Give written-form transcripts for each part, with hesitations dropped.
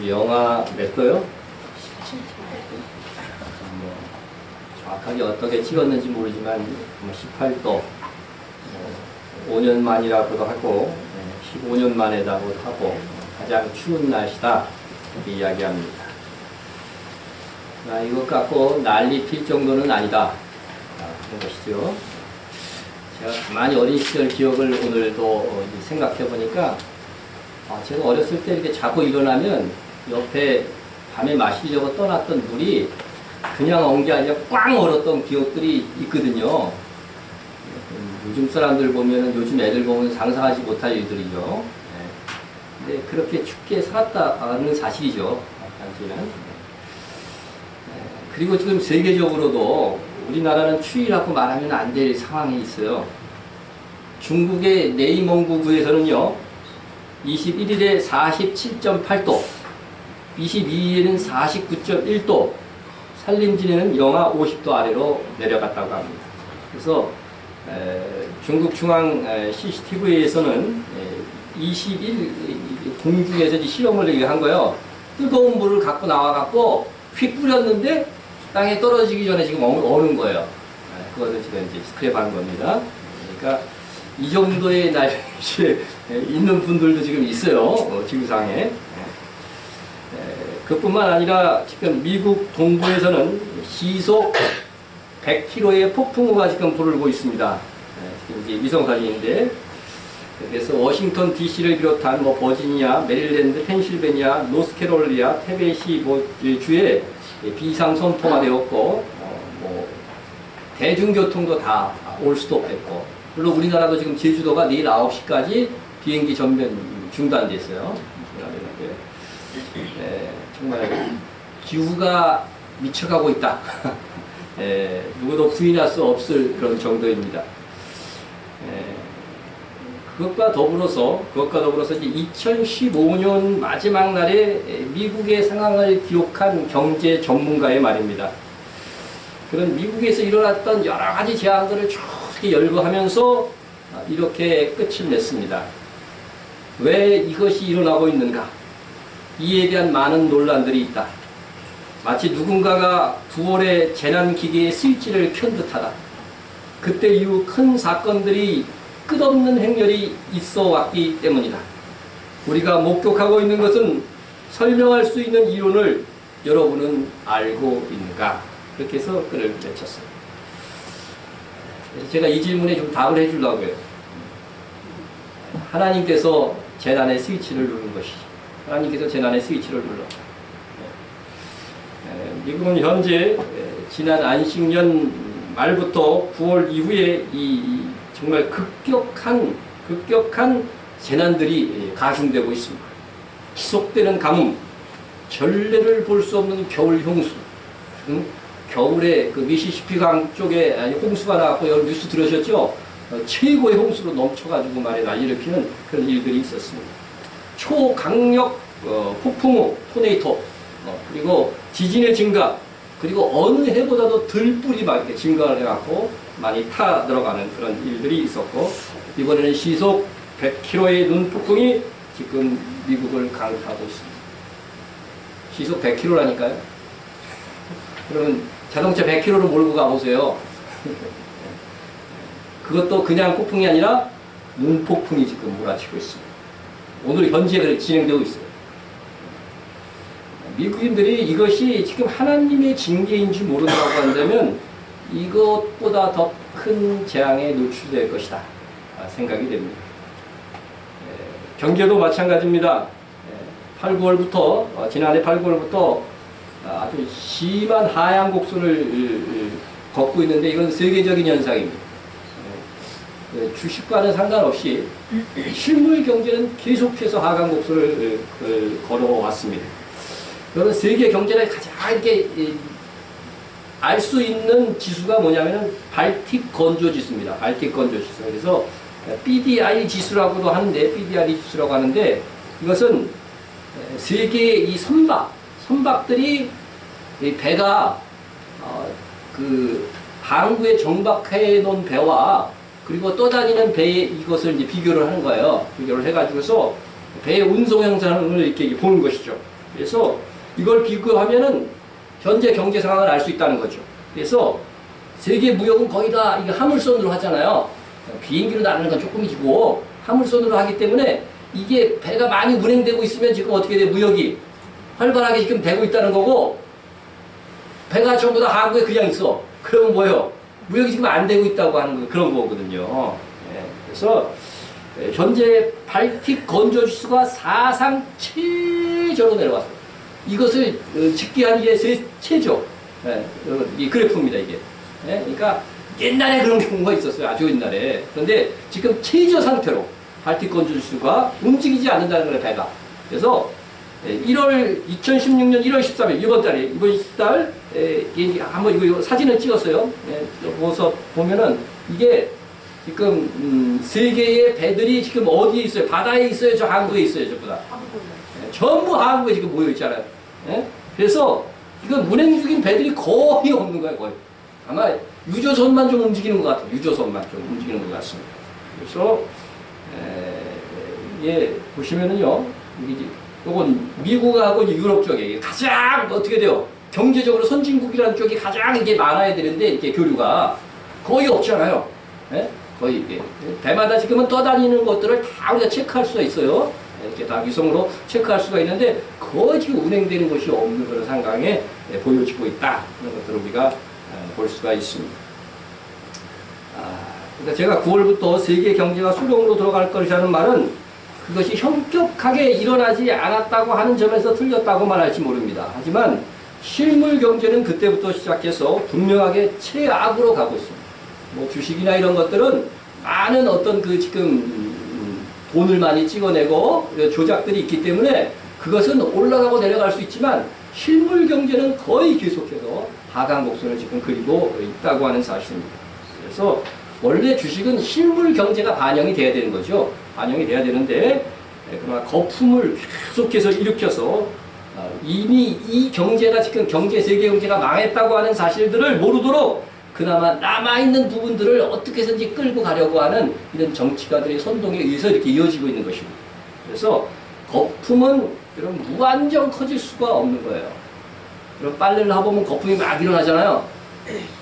영하 몇 도요? 뭐 정확하게 어떻게 찍었는지 모르지만 18도, 5년 만이라고도 하고 15년 만에라고도 하고 가장 추운 날씨다 이렇게 이야기합니다. 이것 갖고 난리 필 정도는 아니다 그런 것이죠. 제가 가만히 어린 시절 기억을 오늘도 생각해 보니까 제가 어렸을 때 이렇게 자고 일어나면 옆에 밤에 마시려고 떠났던 물이 그냥 온 게 아니라 꽝 얼었던 기억들이 있거든요. 요즘 사람들 보면, 요즘 애들 보면 상상하지 못할 일들이죠. 근데 그렇게 춥게 살았다는 사실이죠. 당시에는. 그리고 지금 세계적으로도 우리나라는 추위라고 말하면 안 될 상황이 있어요. 중국의 내이몽구구에서는요, 21일에 47.8도, 22일에는 49.1도, 산림진에는 영하 50도 아래로 내려갔다고 합니다. 그래서 중국 중앙 CCTV에서는 20일 공중에서 실험을 한 거예요. 뜨거운 물을 갖고 나와갖고 휙 뿌렸는데 땅에 떨어지기 전에 지금 어는 거예요. 그것을 지금 이제 스크랩한 겁니다. 그러니까 이 정도의 날씨에 있는 분들도 지금 있어요. 지구상에. 그뿐만 아니라 지금 미국 동부에서는 시속 100km의 폭풍우가 지금 불고 있습니다. 지금 이제 위성사진인데, 그래서 워싱턴 DC를 비롯한 버지니아, 메릴랜드, 펜실베니아, 노스캐롤리아, 테네시 주에 비상 선포가 되었고, 대중교통도 다 올스톱했고, 물론 우리나라도 지금 제주도가 내일 9시까지 비행기 전면 중단됐어요. 정말 기후가 미쳐가고 있다. 누구도 부인할 수 없을 그런 정도입니다. 그것과 더불어서 이제 2015년 마지막 날에 미국의 상황을 기록한 경제 전문가의 말입니다. 그런 미국에서 일어났던 여러 가지 재앙들을 쭉 열거하면서 이렇게 끝을 냈습니다. 왜 이것이 일어나고 있는가? 이에 대한 많은 논란들이 있다. 마치 누군가가 9월에 재난기계의 스위치를 켠 듯하다. 그때 이후 큰 사건들이 끝없는 행렬이 있어 왔기 때문이다. 우리가 목격하고 있는 것은 설명할 수 있는 이론을 여러분은 알고 있는가? 그렇게 해서 글을 내쳤어요. 그래서 제가 이 질문에 좀 답을 해주려고 해요. 하나님께서 재난의 스위치를 누른 것이죠. 하나님께서 재난의 스위치를 눌러. 미국은 현재 지난 안식년 말부터 9월 이후에 이 정말 급격한 재난들이 가중되고 있습니다. 지속되는 가뭄, 전례를 볼 수 없는 겨울 홍수, 겨울에 그 미시시피강 쪽에 홍수가 나왔고 여러분 뉴스 들으셨죠? 최고의 홍수로 넘쳐가지고 말에 난리를 피는 그런 일들이 있었습니다. 초강력 폭풍우, 토네이토, 그리고 지진의 증가, 그리고 어느 해보다도 들불이 막 이렇게 증가를 해갖고 많이 타 들어가는 그런 일들이 있었고, 이번에는 시속 100km의 눈폭풍이 지금 미국을 강타하고 있습니다. 시속 100km라니까요. 그러면 자동차 100km로 몰고 가보세요. 그것도 그냥 폭풍이 아니라 눈폭풍이 지금 몰아치고 있습니다. 오늘 현재 진행되고 있어요. 미국인들이 이것이 지금 하나님의 징계인지 모른다고 한다면 이것보다 더 큰 재앙에 노출될 것이다 생각이 됩니다. 경제도 마찬가지입니다. 8, 9월부터 지난해 8, 9월부터 아주 심한 하향 곡선을 걷고 있는데 이건 세계적인 현상입니다. 주식과는 상관없이 실물 경제는 계속해서 하강 곡선을 걸어왔습니다. 그러면 세계 경제를 가장 이렇게 알 수 있는 지수가 뭐냐면은 발틱 건조 지수입니다. 발틱 건조 지수. 그래서 BDI 지수라고도 하는데, BDI 지수라고 하는데, 이것은 세계의 이 선박들이 배가 그 항구에 정박해 놓은 배와 그리고 떠다니는 배에 이것을 이제 비교를 하는 거예요. 비교를 해가지고서 배의 운송 현상을 이렇게 보는 것이죠. 그래서 이걸 비교하면은 현재 경제 상황을 알 수 있다는 거죠. 그래서 세계 무역은 거의 다 이게 화물선으로 하잖아요. 비행기로 나르는 건 조금이고 화물선으로 하기 때문에 이게 배가 많이 운행되고 있으면 지금 어떻게 돼? 무역이 활발하게 지금 되고 있다는 거고, 배가 전부 다 항구에 그냥 있어. 그러면 뭐예요? 무역이 지금 안 되고 있다고 하는 그런 거거든요. 예, 그래서 현재 발틱 건조 지수가 사상 최저로 내려왔어요. 이것을 집계한 게 최저. 예, 이 그래프입니다, 이게. 예, 그러니까 옛날에 그런 경우가 있었어요. 아주 옛날에. 그런데 지금 최저 상태로 발틱 건조 지수가 움직이지 않는다는 거예요, 배가. 그래서 2016년 1월 13일, 이번 달에, 이번 달, 한번 이거 사진을 찍었어요. 거기서 보면은 이게 지금, 세계의 배들이 지금 어디에 있어요? 바다에 있어요? 저 항구에 있어요? 전부 다? 전부 항구에 지금 모여 있잖아요. 그래서 이건 운행 중인 배들이 거의 없는 거예요, 거의. 아마 유조선만 좀 움직이는 것 같아요. 유조선만 좀 움직이는 것 같습니다. 그래서, 예, 보시면은요, 요건 미국하고 유럽 쪽에 가장 어떻게 돼요? 경제적으로 선진국이라는 쪽이 가장 이게 많아야 되는데 이게 교류가 거의 없잖아요. 예? 거의 이게 배마다 지금은 떠다니는 것들을 다 우리가 체크할 수가 있어요. 이렇게 다 위성으로 체크할 수가 있는데 거의 지금 운행되는 것이 없는 그런 상황에 보여지고 있다. 그런 것들을 우리가 볼 수가 있습니다. 그러니까 제가 9월부터 세계 경제가 수렁으로 들어갈 것이라는 말은 그것이 현격하게 일어나지 않았다고 하는 점에서 틀렸다고 말할지 모릅니다. 하지만 실물 경제는 그때부터 시작해서 분명하게 최악으로 가고 있습니다. 뭐 주식이나 이런 것들은 많은 어떤 그 지금 돈을 많이 찍어내고 조작들이 있기 때문에 그것은 올라가고 내려갈 수 있지만 실물 경제는 거의 계속해서 하강 곡선을 지금 그리고 있다고 하는 사실입니다. 그래서 원래 주식은 실물 경제가 반영이 돼야 되는 거죠. 반영이 돼야 되는데 그러나 거품을 계속해서 일으켜서 이미 이 경제가 지금 세계 경제가 망했다고 하는 사실들을 모르도록 그나마 남아있는 부분들을 어떻게 해서든지 끌고 가려고 하는 이런 정치가들의 선동에 의해서 이렇게 이어지고 있는 것입니다. 그래서 거품은 이런 무한정 커질 수가 없는 거예요. 그럼 빨래를 하보면 거품이 막 일어나잖아요.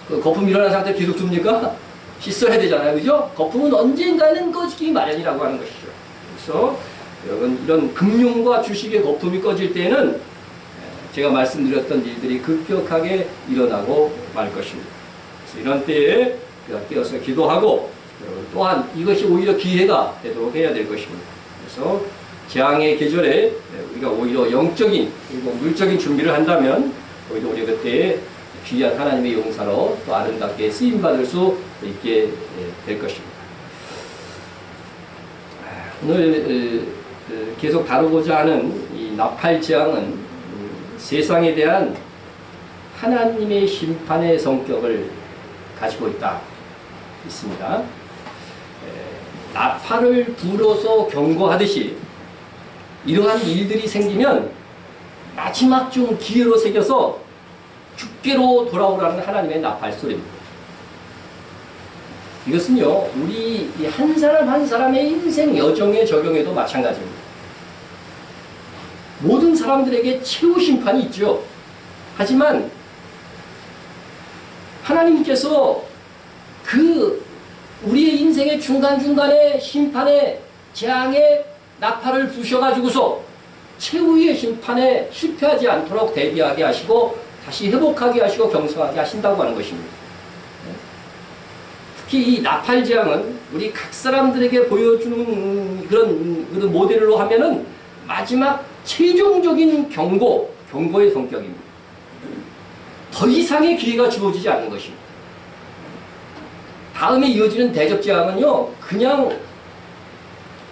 그 거품 일어난 상태 계속 둡니까? 씻어야 되잖아요. 그죠? 거품은 언젠가는 꺼지기 마련이라고 하는 것이죠. 그래서 여러분 이런 금융과 주식의 거품이 꺼질 때에는 제가 말씀드렸던 일들이 급격하게 일어나고 말 것입니다. 그래서 이런 때에 우리가 깨어서 기도하고 또한 이것이 오히려 기회가 되도록 해야 될 것입니다. 그래서 재앙의 계절에 우리가 오히려 영적인 그리고 물적인 준비를 한다면 오히려 우리가 그때 귀한 하나님의 용사로 또 아름답게 쓰임받을 수 있게 될 것입니다. 오늘 계속 다루고자 하는 이 나팔 재앙은 세상에 대한 하나님의 심판의 성격을 가지고 있습니다. 나팔을 불어서 경고하듯이 이러한 일들이 생기면 마지막 중 기회로 새겨서 죽게로 돌아오라는 하나님의 나팔 소리입니다. 이것은요, 우리 한 사람 한 사람의 인생 여정에 적용해도 마찬가지입니다. 모든 사람들에게 최후 심판이 있죠. 하지만 하나님께서 그 우리의 인생의 중간중간에 심판의 재앙의 나팔을 부셔가지고서 최후의 심판에 실패하지 않도록 대비하게 하시고 다시 회복하게 하시고 경성하게 하신다고 하는 것입니다. 특히 이 나팔 재앙은 우리 각 사람들에게 보여주는 그런 모델로 하면은 마지막 최종적인 경고의 성격입니다. 더 이상의 기회가 주어지지 않는 것입니다. 다음에 이어지는 대적 재앙은요, 그냥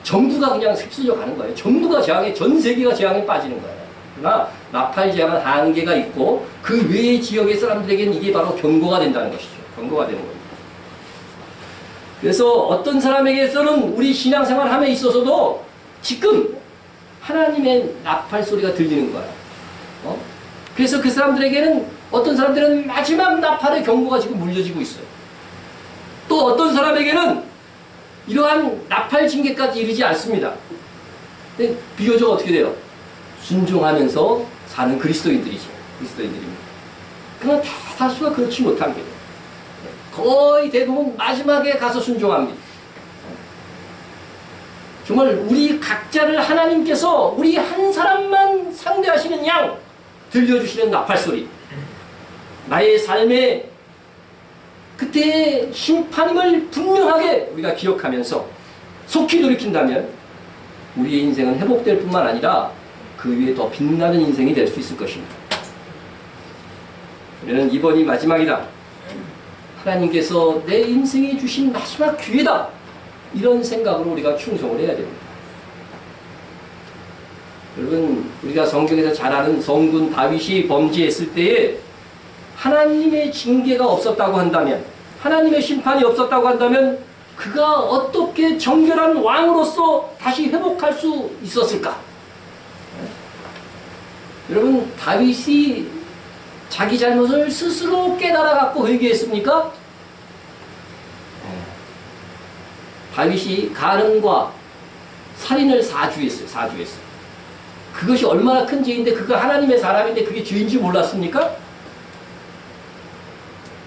전부가 그냥 휩쓸려 가는 거예요. 전부가 재앙에, 전 세계가 재앙에 빠지는 거예요. 그러나 나팔 재앙은 한계가 있고 그 외의 지역의 사람들에게는 이게 바로 경고가 된다는 것이죠. 경고가 되는 겁니다. 그래서 어떤 사람에게서는 우리 신앙생활 함에 있어서도 지금 하나님의 나팔 소리가 들리는 거예요. 그래서 그 사람들에게는 어떤 사람들은 마지막 나팔의 경고가 지금 물려지고 있어요. 또 어떤 사람에게는 이러한 나팔 징계까지 이르지 않습니다. 근데 비교적 어떻게 돼요? 순종하면서 사는 그리스도인들이죠. 그리스도인들입니다. 그러나 다수가 그렇지 못한 거예요. 거의 대부분 마지막에 가서 순종합니다. 정말 우리 각자를 하나님께서 우리 한 사람만 상대하시는 양 들려주시는 나팔소리, 나의 삶의 그때의 심판임을 분명하게 우리가 기억하면서 속히 돌이킨다면 우리의 인생은 회복될 뿐만 아니라 그 위에 더 빛나는 인생이 될 수 있을 것입니다. 우리는 이번이 마지막이다. 하나님께서 내 인생에 주신 마지막 기회다. 이런 생각으로 우리가 충성을 해야 됩니다. 여러분, 우리가 성경에서 잘 아는 성군 다윗이 범죄했을 때에 하나님의 징계가 없었다고 한다면, 하나님의 심판이 없었다고 한다면 그가 어떻게 정결한 왕으로서 다시 회복할 수 있었을까? 여러분, 다윗이 자기 잘못을 스스로 깨달아갖고 회개했습니까? 다윗이 가늠과 살인을 사주했어요. 그것이 얼마나 큰 죄인데, 그가 하나님의 사람인데 그게 죄인지 몰랐습니까?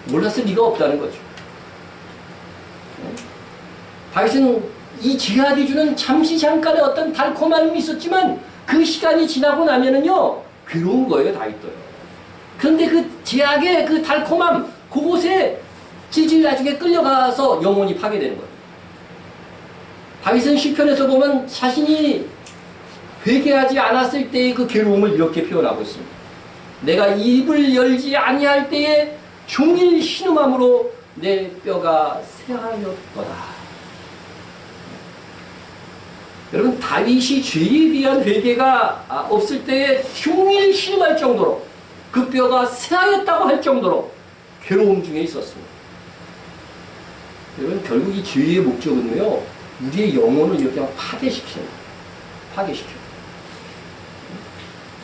몰랐을 리가 없다는 거죠. 다윗은 이 지하디 주는 잠시 잠깐의 어떤 달콤함이 있었지만 그 시간이 지나고 나면은요, 괴로운 거예요, 다윗도요. 그런데 그 제약의 그 달콤함, 그곳에 질질 나중에 끌려가서 영혼이 파괴되는 거예요. 다윗은 시편에서 보면 자신이 회개하지 않았을 때의 그 괴로움을 이렇게 표현하고 있습니다. 내가 입을 열지 아니할 때에 종일 신음함으로 내 뼈가 새하였더라. 여러분, 다윗이 죄에 대한 회개가 없을 때에 종일 신음할 정도로, 그 뼈가 새하였다고 할 정도로 괴로움 중에 있었습니다. 여러분, 결국 이 죄의 목적은요, 우리의 영혼을 이렇게 파괴시키는 거예요. 파괴시켜요.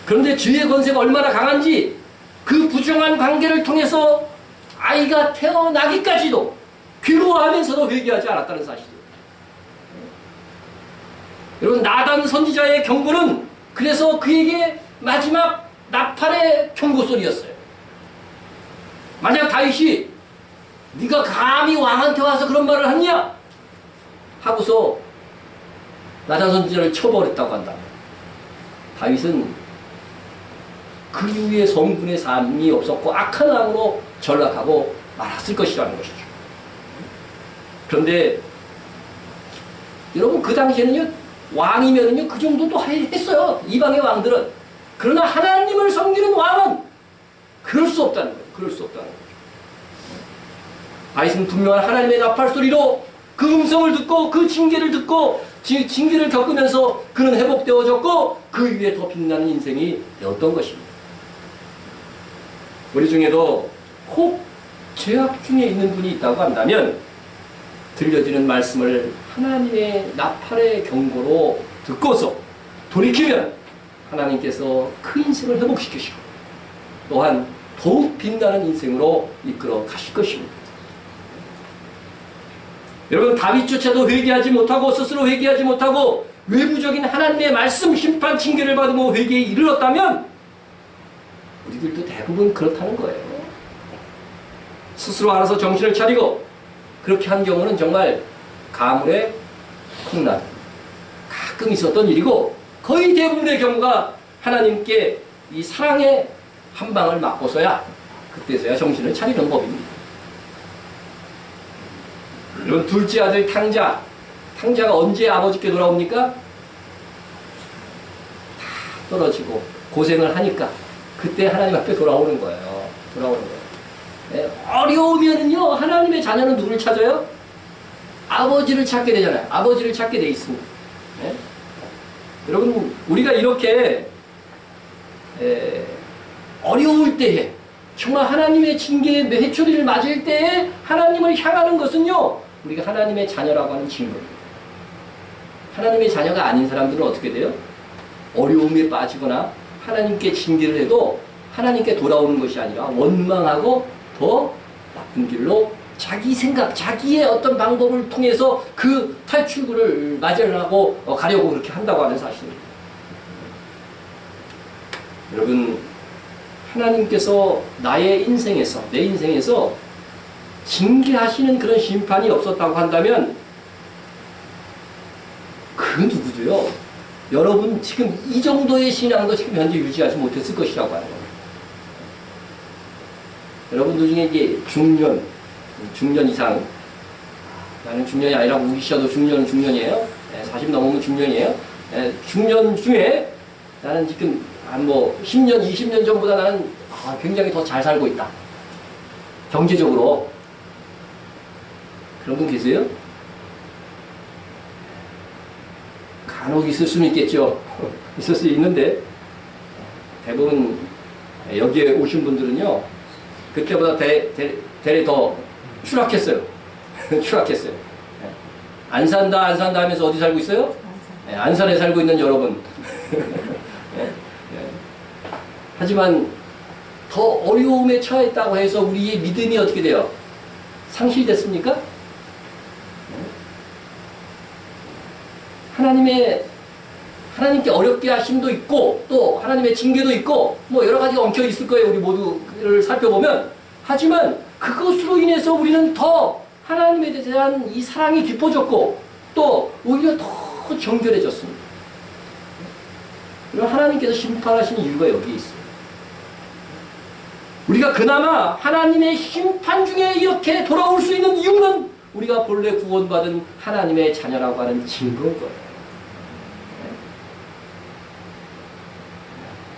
그런데 죄의 권세가 얼마나 강한지 그 부정한 관계를 통해서 아이가 태어나기까지도 괴로워하면서도 회개하지 않았다는 사실이에요. 여러분, 나단 선지자의 경고는 그래서 그에게 마지막 나팔의 경고 소리였어요. 만약 다윗이 네가 감히 왕한테 와서 그런 말을 하느냐 하고서 나단 선지자를 쳐버렸다고 한다면, 다윗은 그 이후에 성군의 삶이 없었고 악한 왕으로 전락하고 말았을 것이라는 것이죠. 그런데 여러분, 그 당시에는요, 왕이면은요, 그 정도도 했어요, 이방의 왕들은. 그러나 하나님을 섬기는 왕은 그럴 수 없다는 거예요. 그럴 수 없다는 거죠. 다윗은 분명한 하나님의 나팔 소리로 그 음성을 듣고 그 징계를 듣고 징계를 겪으면서 그는 회복되어졌고 그 위에 더 빛나는 인생이 되었던 것입니다. 우리 중에도 혹 죄악 중에 있는 분이 있다고 한다면 들려지는 말씀을 하나님의 나팔의 경고로 듣고서 돌이키면 하나님께서 그 인생을 회복시키시고 또한 더욱 빛나는 인생으로 이끌어 가실 것입니다. 여러분, 다윗조차도 회개하지 못하고 스스로 회개하지 못하고 외부적인 하나님의 말씀, 심판, 징계를 받으며 회개에 이르렀다면 우리들도 대부분 그렇다는 거예요. 스스로 알아서 정신을 차리고 그렇게 한 경우는 정말 가물에 콩나듯 가끔 있었던 일이고, 거의 대부분의 경우가 하나님께 이 사랑의 한 방을 맞고서야 그때서야 정신을 차리는 법입니다. 이런 둘째 아들 탕자가 언제 아버지께 돌아옵니까? 다 떨어지고 고생을 하니까 그때 하나님 앞에 돌아오는 거예요. 네, 어려우면은요, 하나님의 자녀는 누굴 찾아요? 아버지를 찾게 되잖아요. 아버지를 찾게 돼 있습니다. 네? 여러분, 우리가 이렇게 어려울 때에, 정말 하나님의 징계의 회초리를 맞을 때에 하나님을 향하는 것은요, 우리가 하나님의 자녀라고 하는 증거입니다. 하나님의 자녀가 아닌 사람들은 어떻게 돼요? 어려움에 빠지거나 하나님께 징계를 해도 하나님께 돌아오는 것이 아니라 원망하고 더 나쁜 길로 자기 생각, 자기의 어떤 방법을 통해서 그 탈출구를 마련하고 가려고 그렇게 한다고 하는 사실입니다. 여러분, 하나님께서 나의 인생에서, 내 인생에서 징계하시는 그런 심판이 없었다고 한다면 그 누구도요, 여러분 지금 이 정도의 신앙도 지금 현재 유지하지 못했을 것이라고 하는 겁니다. 여러분들 중에 이제 중년 이상, 나는 중년이 아니라 우기 씨도 중년은 중년이에요. 40 넘으면 중년이에요. 중년 중에 나는 지금 한 뭐 10년, 20년 전보다 나는 굉장히 더 잘 살고 있다. 경제적으로. 그런 분 계세요? 간혹 있을 수는 있겠죠. 있을 수 있는데 대부분 여기에 오신 분들은요, 그때보다 대래 더 추락했어요. 추락했어요. 안 산다 안 산다 하면서 어디 살고 있어요? 안산에 살고 있는 여러분. 하지만 더 어려움에 처했다고 해서 우리의 믿음이 어떻게 돼요? 상실됐습니까? 하나님께 어렵게 하심도 있고, 또 하나님의 징계도 있고, 뭐 여러 가지가 엉켜 있을 거예요. 우리 모두를 살펴보면. 하지만 그것으로 인해서 우리는 더 하나님에 대한 이 사랑이 깊어졌고, 또 오히려 더 정결해졌습니다. 그럼 하나님께서 심판하시는 이유가 여기에 있어요. 우리가 그나마 하나님의 심판 중에 이렇게 돌아올 수 있는 이유는 우리가 본래 구원받은 하나님의 자녀라고 하는 증거인 거예요.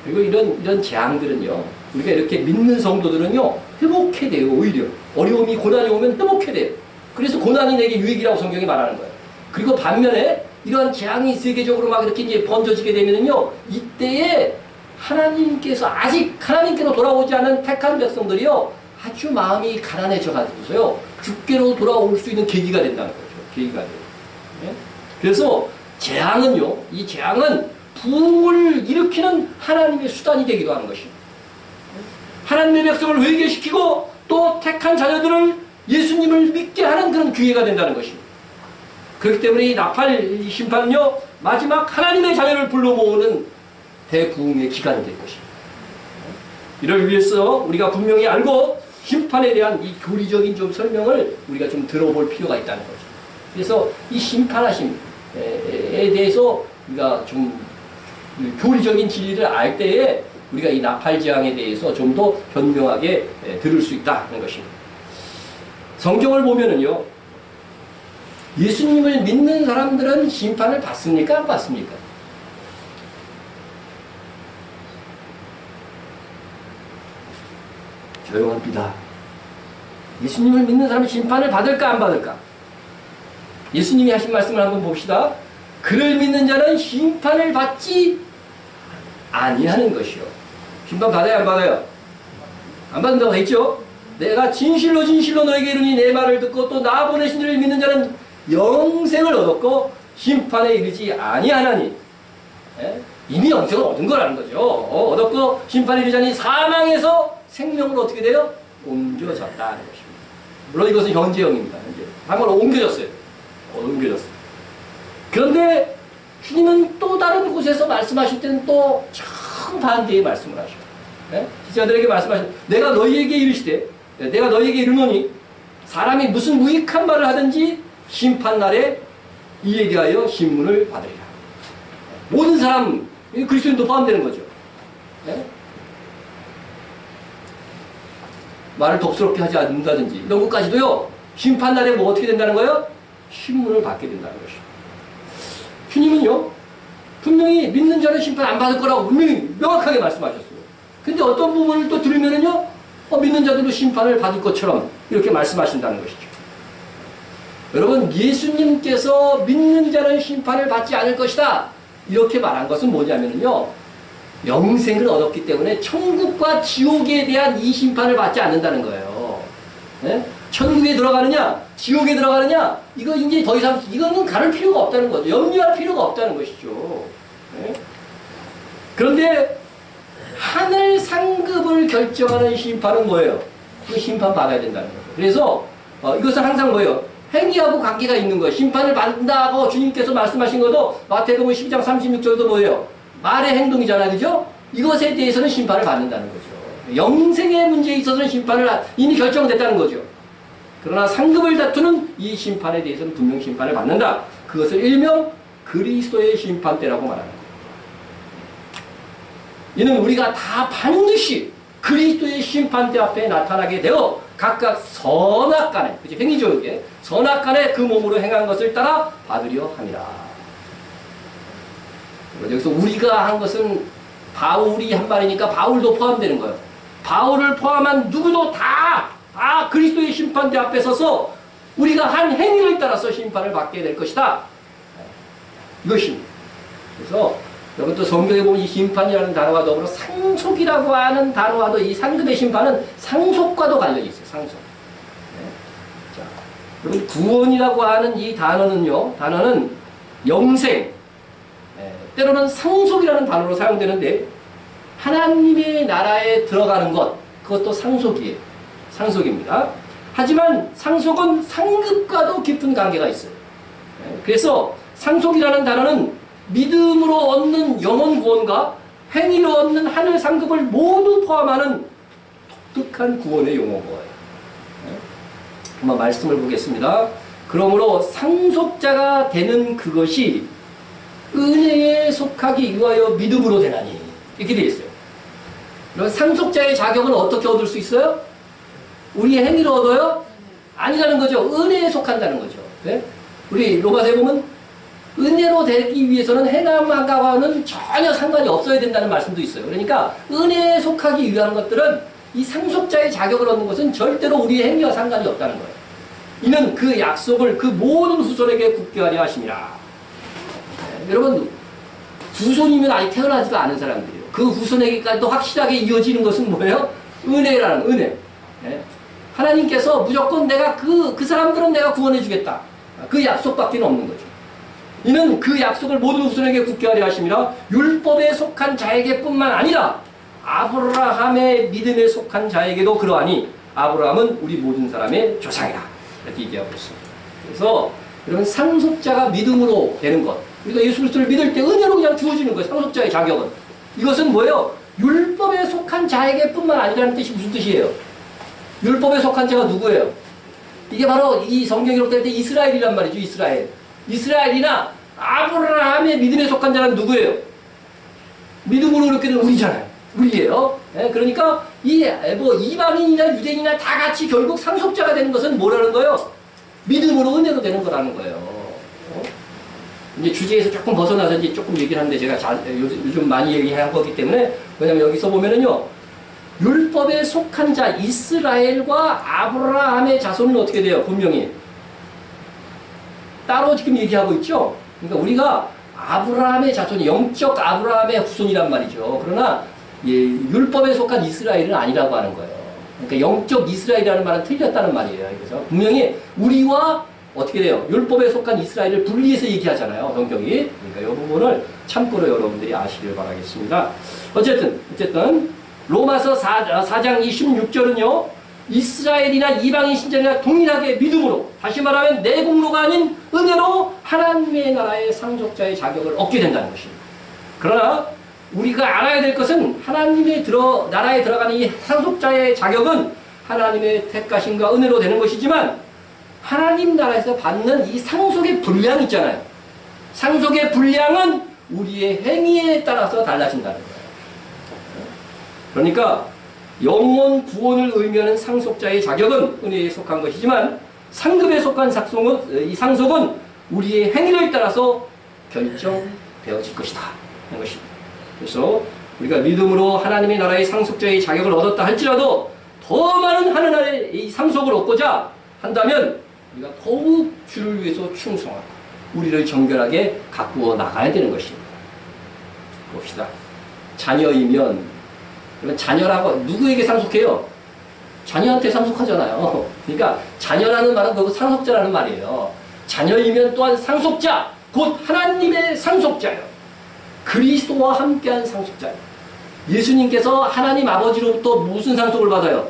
그리고 이런 재앙들은요, 우리가 이렇게 믿는 성도들은요, 회복해 돼요. 오히려 어려움이, 고난이 오면 회복해 돼요. 그래서 고난이 내게 유익이라고 성경이 말하는 거예요. 그리고 반면에 이러한 재앙이 세계적으로 막 이렇게 이제 번져지게 되면은요, 이때에 하나님께서 아직 하나님께로 돌아오지 않은 택한 백성들이요, 아주 마음이 가난해져 가지고서요, 주께로 돌아올 수 있는 계기가 된다는 거죠. 계기가 돼요. 네? 그래서 재앙은요, 이 재앙은 부흥을 일으키는 하나님의 수단이 되기도 하는 것입니다. 하나님의 백성을 회개시키고 또 택한 자녀들을 예수님을 믿게 하는 그런 기회가 된다는 것입니다. 그렇기 때문에 이 나팔 심판은요, 마지막 하나님의 자녀를 불러 모으는 대부흥의 기간이 될 것입니다. 이를 위해서 우리가 분명히 알고 심판에 대한 이 교리적인 좀 설명을 우리가 좀 들어볼 필요가 있다는 거죠. 그래서 이 심판하심에 대해서 우리가 좀 교리적인 진리를 알 때에 우리가 이 나팔재앙에 대해서 좀 더 현명하게 들을 수 있다는 것입니다. 성경을 보면은요, 예수님을 믿는 사람들은 심판을 받습니까? 안 받습니까? 조용합니다. 예수님을 믿는 사람은 심판을 받을까 안 받을까? 예수님이 하신 말씀을 한번 봅시다. 그를 믿는 자는 심판을 받지 아니하는 것이요. 심판 받아요 안 받아요? 안 받는다고 했죠? 내가 진실로 진실로 너에게 이르니 내 말을 듣고 또 나 보내신 이를 믿는 자는 영생을 얻었고 심판에 이르지 아니하나니. 예? 이미 영생을 얻은 거라는 거죠. 얻었고 심판에 이르지 아니 사망에서 생명으로 어떻게 돼요? 옮겨졌다는 것입니다. 물론 이것은 현재형입니다. 현재. 방금 옮겨졌어요. 옮겨졌어요. 그런데 주님은 또 다른 곳에서 말씀하실 때는 또 정반대의 말씀을 하셔요. 예? 제자들에게 말씀하시는, 내가 너희에게 이르시되, 내가 너희에게 이르노니 사람이 무슨 무익한 말을 하든지 심판날에 이에 대하여 신문을 받으리라. 모든 사람, 그리스도인도 포함되는 거죠. 예? 말을 독스럽게 하지 않는다든지 이런 것까지도요, 심판날에 뭐 어떻게 된다는 거예요? 신문을 받게 된다는 것이죠. 주님은요, 분명히 믿는 자는 심판 안 받을 거라고 분명히 명확하게 말씀하셨어요. 근데 어떤 부분을 또 들으면은요, 믿는 자들도 심판을 받을 것처럼 이렇게 말씀하신다는 것이죠. 여러분, 예수님께서 믿는 자는 심판을 받지 않을 것이다, 이렇게 말한 것은 뭐냐면요, 영생을 얻었기 때문에 천국과 지옥에 대한 이 심판을 받지 않는다는 거예요. 네? 천국에 들어가느냐, 지옥에 들어가느냐, 이거 이제 더 이상, 이거는 가를 필요가 없다는 거죠. 염려할 필요가 없다는 것이죠. 네? 그런데 하늘 상급을 결정하는 심판은 뭐예요? 그 심판 받아야 된다는 거죠. 그래서 이것은 항상 뭐예요? 행위하고 관계가 있는 거예요. 심판을 받는다고 주님께서 말씀하신 것도 마태복음 12장 36절도 뭐예요? 말의 행동이잖아요. 그죠? 이것에 대해서는 심판을 받는다는 거죠. 영생의 문제에 있어서는 심판을 이미 결정됐다는 거죠. 그러나 상급을 다투는 이 심판에 대해서는 분명 심판을 받는다. 그것을 일명 그리스도의 심판대라고 말하는 거예요. 이는 우리가 다 반드시 그리스도의 심판대 앞에 나타나게 되어 각각 선악간에, 그치? 행위죠, 이게. 선악간에 그 몸으로 행한 것을 따라 받으려 함이라. 여기서 우리가 한 것은 바울이 한 말이니까 바울도 포함되는 거예요. 바울을 포함한 누구도 다 그리스도의 심판대 앞에 서서 우리가 한 행위를 따라서 심판을 받게 될 것이다. 이것입니다. 그래서 여러분 또 성경에 보면 이 심판이라는 단어와 더불어 상속이라고 하는 단어와도 이 상급의 심판은 상속과도 관련이 있어요. 상속. 네. 자, 여러분 구원이라고 하는 이 단어는 영생, 때로는 상속이라는 단어로 사용되는데 하나님의 나라에 들어가는 것, 그것도 상속이에요. 상속입니다. 하지만 상속은 상급과도 깊은 관계가 있어요. 그래서 상속이라는 단어는 믿음으로 얻는 영혼 구원과 행위로 얻는 하늘 상급을 모두 포함하는 독특한 구원의 용어예요. 한번 말씀을 보겠습니다. 그러므로 상속자가 되는 그것이 은혜에 속하기 위하여 믿음으로 되나니, 이렇게 되어 있어요. 그럼 상속자의 자격은 어떻게 얻을 수 있어요? 우리의 행위로 얻어요? 아니라는 거죠. 은혜에 속한다는 거죠. 네? 우리 로마서에 보면 은혜로 되기 위해서는 행함과는 전혀 상관이 없어야 된다는 말씀도 있어요. 그러니까 은혜에 속하기 위한 것들은 이 상속자의 자격을 얻는 것은 절대로 우리의 행위와 상관이 없다는 거예요. 이는 그 약속을 그 모든 후손에게 굳게 하려 하심이라. 네, 여러분 후손이면 아직 태어나지도 않은 사람들이에요. 그 후손에게까지도 확실하게 이어지는 것은 뭐예요? 은혜라는 은혜. 네. 하나님께서 무조건 내가 그 사람들은 내가 구원해 주겠다. 그 약속밖에 없는 거죠. 이는 그 약속을 모든 후손에게 굳게 하려 하심이라. 율법에 속한 자에게 뿐만 아니라 아브라함의 믿음에 속한 자에게도 그러하니 아브라함은 우리 모든 사람의 조상이라. 이렇게 얘기하고 있습니다. 그래서 여러분 상속자가 믿음으로 되는 것, 우리가 예수 그리스도를 믿을 때 은혜로 그냥 주어지는 거예요. 상속자의 자격은. 이것은 뭐예요? 율법에 속한 자에게 뿐만 아니라는 뜻이 무슨 뜻이에요? 율법에 속한 자가 누구예요? 이게 바로 이 성경에 기록될 때 이스라엘이란 말이죠. 이스라엘이나 아브라함의 믿음에 속한 자는 누구예요? 믿음으로 이렇게 된 우리잖아요. 우리예요. 네, 그러니까 이방인이나 유대인이나 다 같이 결국 상속자가 되는 것은 뭐라는 거예요? 믿음으로 은혜로 되는 거라는 거예요. 이제 주제에서 조금 벗어나서 이제 조금 얘기를 하는데 제가 요즘 많이 얘기한 거기 때문에, 왜냐면 여기서 보면은요, 율법에 속한 자 이스라엘과 아브라함의 자손은 어떻게 돼요? 분명히 따로 지금 얘기하고 있죠. 그러니까 우리가 아브라함의 자손이 영적 아브라함의 후손이란 말이죠. 그러나 율법에 속한 이스라엘은 아니라고 하는 거예요. 그러니까 영적 이스라엘이라는 말은 틀렸다는 말이에요. 그래서 분명히 우리와 어떻게 돼요? 율법에 속한 이스라엘을 분리해서 얘기하잖아요. 성경이. 그러니까 이 부분을 참고로 여러분들이 아시길 바라겠습니다. 어쨌든 로마서 4장 26절은요. 이스라엘이나 이방인 신자나 동일하게 믿음으로, 다시 말하면 내 공로가 아닌 은혜로 하나님의 나라의 상속자의 자격을 얻게 된다는 것입니다. 그러나 우리가 알아야 될 것은 하나님의 나라에 들어가는 이 상속자의 자격은 하나님의 택하심과 은혜로 되는 것이지만 하나님 나라에서 받는 이 상속의 분량이 있잖아요. 상속의 분량은 우리의 행위에 따라서 달라진다는 거예요. 그러니까 영원 구원을 의미하는 상속자의 자격은 은혜에 속한 것이지만 상급에 속한 이 상속은 우리의 행위를 따라서 결정되어질 것이다 하는 것입니다. 그래서 우리가 믿음으로 하나님의 나라의 상속자의 자격을 얻었다 할지라도 더 많은 하나님의 이 상속을 얻고자 한다면 우리가 더욱 주를 위해서 충성하고 우리를 정결하게 가꾸어 나가야 되는 것입니다. 봅시다. 자녀이면 자녀라고 누구에게 상속해요? 자녀한테 상속하잖아요. 그러니까 자녀라는 말은 결국 상속자라는 말이에요. 자녀이면 또한 상속자, 곧 하나님의 상속자예요. 그리스도와 함께한 상속자예요. 예수님께서 하나님 아버지로부터 무슨 상속을 받아요?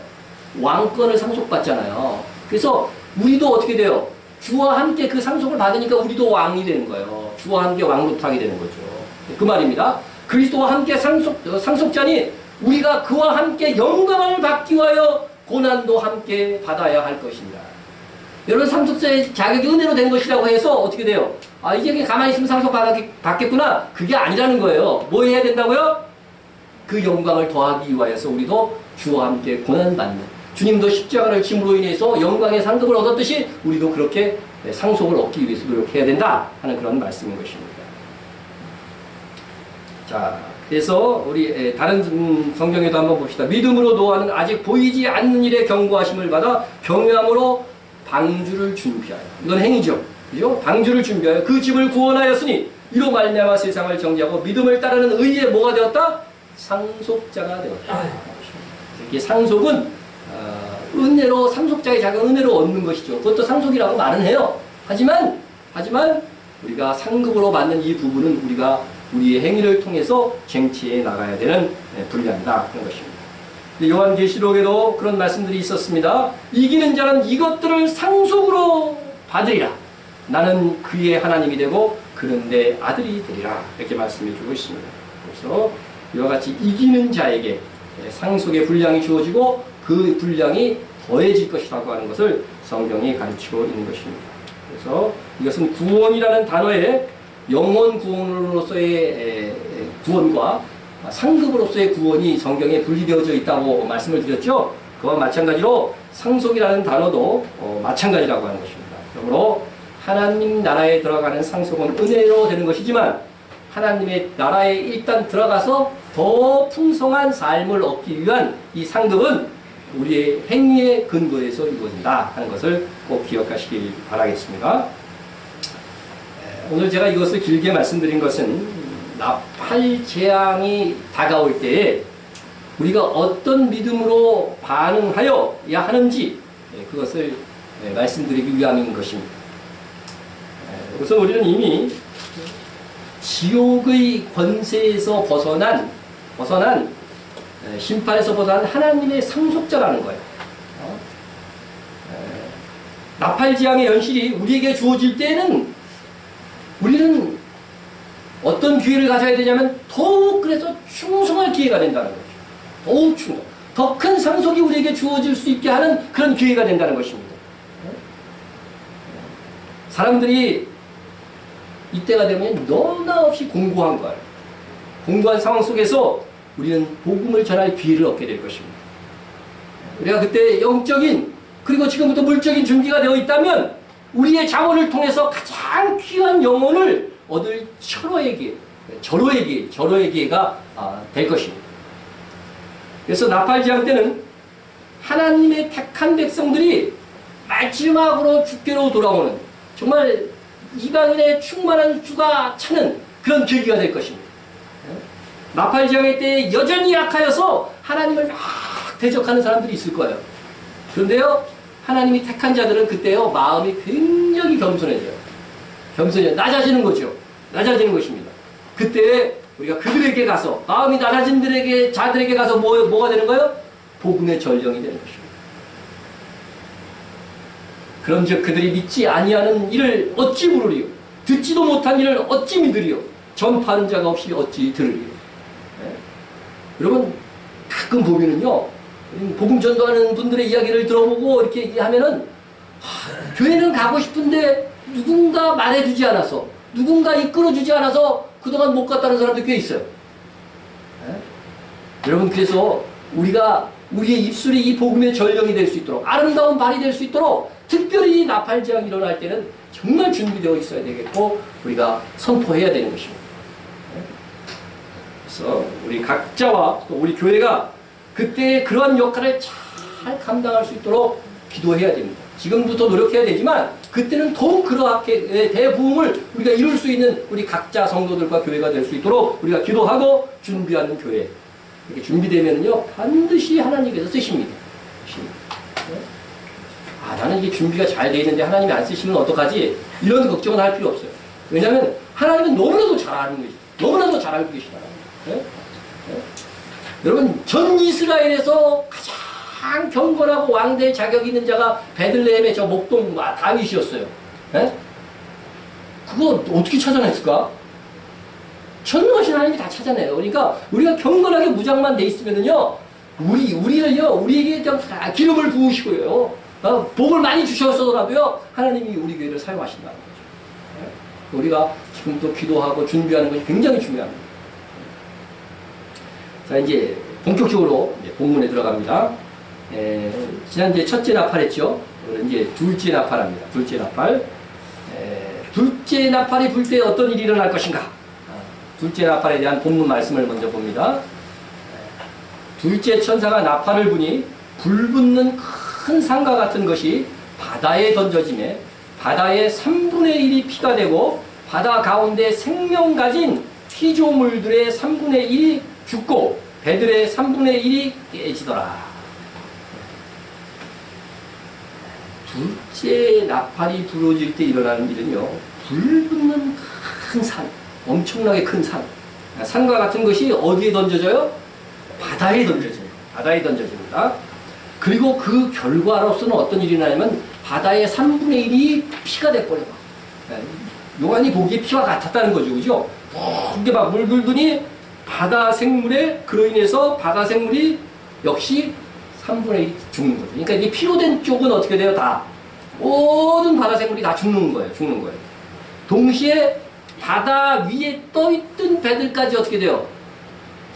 왕권을 상속받잖아요. 그래서 우리도 어떻게 돼요? 주와 함께 그 상속을 받으니까 우리도 왕이 되는 거예요. 주와 함께 왕노릇하게 되는 거죠. 그 말입니다. 그리스도와 함께 상속자니 우리가 그와 함께 영광을 받기 위하여 고난도 함께 받아야 할 것입니다. 여러분, 상속자의 자격이 은혜로 된 것이라고 해서 어떻게 돼요? 아, 이제 그냥 가만히 있으면 상속받겠구나. 그게 아니라는 거예요. 뭐 해야 된다고요? 그 영광을 더하기 위하여서 우리도 주와 함께 고난받는, 주님도 십자가를 짐으로 인해서 영광의 상급을 얻었듯이 우리도 그렇게 상속을 얻기 위해서 노력해야 된다 하는 그런 말씀인 것입니다. 자, 그래서 우리 다른 성경에도 한번 봅시다. 믿음으로 노아는 아직 보이지 않는 일에 경고하심을 받아 경외함으로 방주를 준비하여, 이건 행위죠. 그죠? 방주를 준비하여 그 집을 구원하였으니 이로 말미암아 세상을 정죄하고 믿음을 따르는 의에 뭐가 되었다? 상속자가 되었다. 이게 상속은 은혜로, 상속자의 자격은 은혜로 얻는 것이죠. 그것도 상속이라고 말은 해요. 하지만 우리가 상급으로 받는 이 부분은 우리가 우리의 행위를 통해서 쟁취해 나가야 되는 분량이다 그런 것입니다. 요한계시록에도 그런 말씀들이 있었습니다. 이기는 자는 이것들을 상속으로 받으리라. 나는 그의 하나님이 되고 그는 내 아들이 되리라. 이렇게 말씀해 주고 있습니다. 그래서 이와 같이 이기는 자에게 상속의 분량이 주어지고 그 분량이 더해질 것이라고 하는 것을 성경이 가르치고 있는 것입니다. 그래서 이것은 구원이라는 단어에 영원 구원으로서의 구원과 상급으로서의 구원이 성경에 분리되어져 있다고 말씀을 드렸죠. 그와 마찬가지로 상속이라는 단어도 마찬가지라고 하는 것입니다. 그러므로 하나님 나라에 들어가는 상속은 은혜로 되는 것이지만 하나님의 나라에 일단 들어가서 더 풍성한 삶을 얻기 위한 이 상급은 우리의 행위의 근거에서 이루어진다 하는 것을 꼭 기억하시길 바라겠습니다. 오늘 제가 이것을 길게 말씀드린 것은 나팔 재앙이 다가올 때에 우리가 어떤 믿음으로 반응하여야 하는지 그것을 말씀드리기 위함인 것입니다. 우선 우리는 이미 지옥의 권세에서 벗어난 심판에서 벗어난 하나님의 상속자라는 거예요. 나팔지향의 연실이 우리에게 주어질 때에는 우리는 어떤 기회를 가져야 되냐면 더욱 그래서 충성할 기회가 된다는 거죠. 더욱 충성. 더 큰 상속이 우리에게 주어질 수 있게 하는 그런 기회가 된다는 것입니다. 사람들이 이때가 되면 너나 없이 공고한 거예요. 공고한 상황 속에서 우리는 복음을 전할 기회를 얻게 될 것입니다. 우리가 그때 영적인 그리고 지금부터 물적인 준비가 되어 있다면 우리의 자원을 통해서 가장 귀한 영혼을 얻을 절호의 기회가 될 것입니다. 그래서 나팔지향 때는 하나님의 택한 백성들이 마지막으로 주께로 돌아오는 정말 이방인의 충만한 주가 차는 그런 계기가 될 것입니다. 나팔지향의 때에 여전히 약하여서 하나님을 막 대적하는 사람들이 있을 거예요. 그런데요, 하나님이 택한 자들은 그때요, 마음이 굉장히 겸손해져요. 낮아지는 거죠. 낮아지는 것입니다. 그때 우리가 그들에게 가서, 마음이 낮아진 자들에게 가서 뭐가 되는 거예요? 복음의 전령이 되는 것입니다. 그런즉 그들이 믿지 아니하는 일을 어찌 물으리요? 듣지도 못한 일을 어찌 믿으리요? 전파하는 자가 없이 어찌 들으리요? 네? 여러분, 가끔 보면은요, 복음 전도하는 분들의 이야기를 들어보고 이렇게 얘기하면은 교회는 가고 싶은데 누군가 말해주지 않아서, 누군가 이끌어주지 않아서 그동안 못 갔다는 사람도 꽤 있어요. 네? 여러분, 그래서 우리의 입술이 이 복음의 전령이 될 수 있도록, 아름다운 발이 될 수 있도록 특별히 나팔지향이 일어날 때는 정말 준비되어 있어야 되겠고 우리가 선포해야 되는 것입니다. 네? 그래서 우리 각자와 또 우리 교회가 그때 그러한 역할을 잘 감당할 수 있도록 기도해야 됩니다. 지금부터 노력해야 되지만 그때는 더욱 그렇게 대부흥을 우리가 이룰 수 있는 우리 각자 성도들과 교회가 될 수 있도록 우리가 기도하고 준비하는 교회. 이렇게 준비되면요 반드시 하나님께서 쓰십니다. 아, 나는 이게 준비가 잘 돼 있는데 하나님이 안 쓰시면 어떡하지? 이런 걱정은 할 필요 없어요. 왜냐하면 하나님은 너무나도 잘 아는 것이죠. 너무나도 잘 알고 계시다. 네? 네? 여러분, 전 이스라엘에서 가장 경건하고 왕대의 자격 있는 자가 베들레헴의 저 목동 다윗이었어요. 네? 그거 어떻게 찾아냈을까? 전능하신 하나님이 다 찾아내요. 그러니까 우리가 경건하게 무장만 돼 있으면은요, 우리에게 좀 기름을 부으시고요, 복을 많이 주셨어도라도요, 하나님이 우리 교회를 사용하신다는 거죠. 우리가 지금 또 기도하고 준비하는 것이 굉장히 중요합니다. 자, 이제 본격적으로 본문에 들어갑니다. 지난주에 첫째 나팔했죠. 이제 둘째 나팔합니다. 둘째 나팔. 둘째 나팔이 불 때 어떤 일이 일어날 것인가? 둘째 나팔에 대한 본문 말씀을 먼저 봅니다. 둘째 천사가 나팔을 부니 불붙는 큰 산과 같은 것이 바다에 던져지매 바다의 3분의 1이 피가 되고 바다 가운데 생명 가진 피조물들의 3분의 1이 죽고 배들의 3분의 1이 깨지더라. 둘째 나팔이 불어질 때 일어나는 일은요, 불붙는 큰 산, 엄청나게 큰 산, 산과 같은 것이 어디에 던져져요? 바다에 던져져요. 바다에 던져집니다. 그리고 그 결과로서는 어떤 일이 나냐면 바다의 3분의 1이 피가 돼버려요. 요한이 보기에 피와 같았다는 거죠. 그죠? 이게 막 물들더니 바다 생물에 그로 인해서 바다 생물이 역시 3분의 1이 죽는 거죠. 그러니까 이 피로 된 쪽은 어떻게 돼요? 다 모든 바다 생물이 다 죽는 거예요. 죽는 거예요. 동시에 바다 위에 떠있던 배들까지 어떻게 돼요?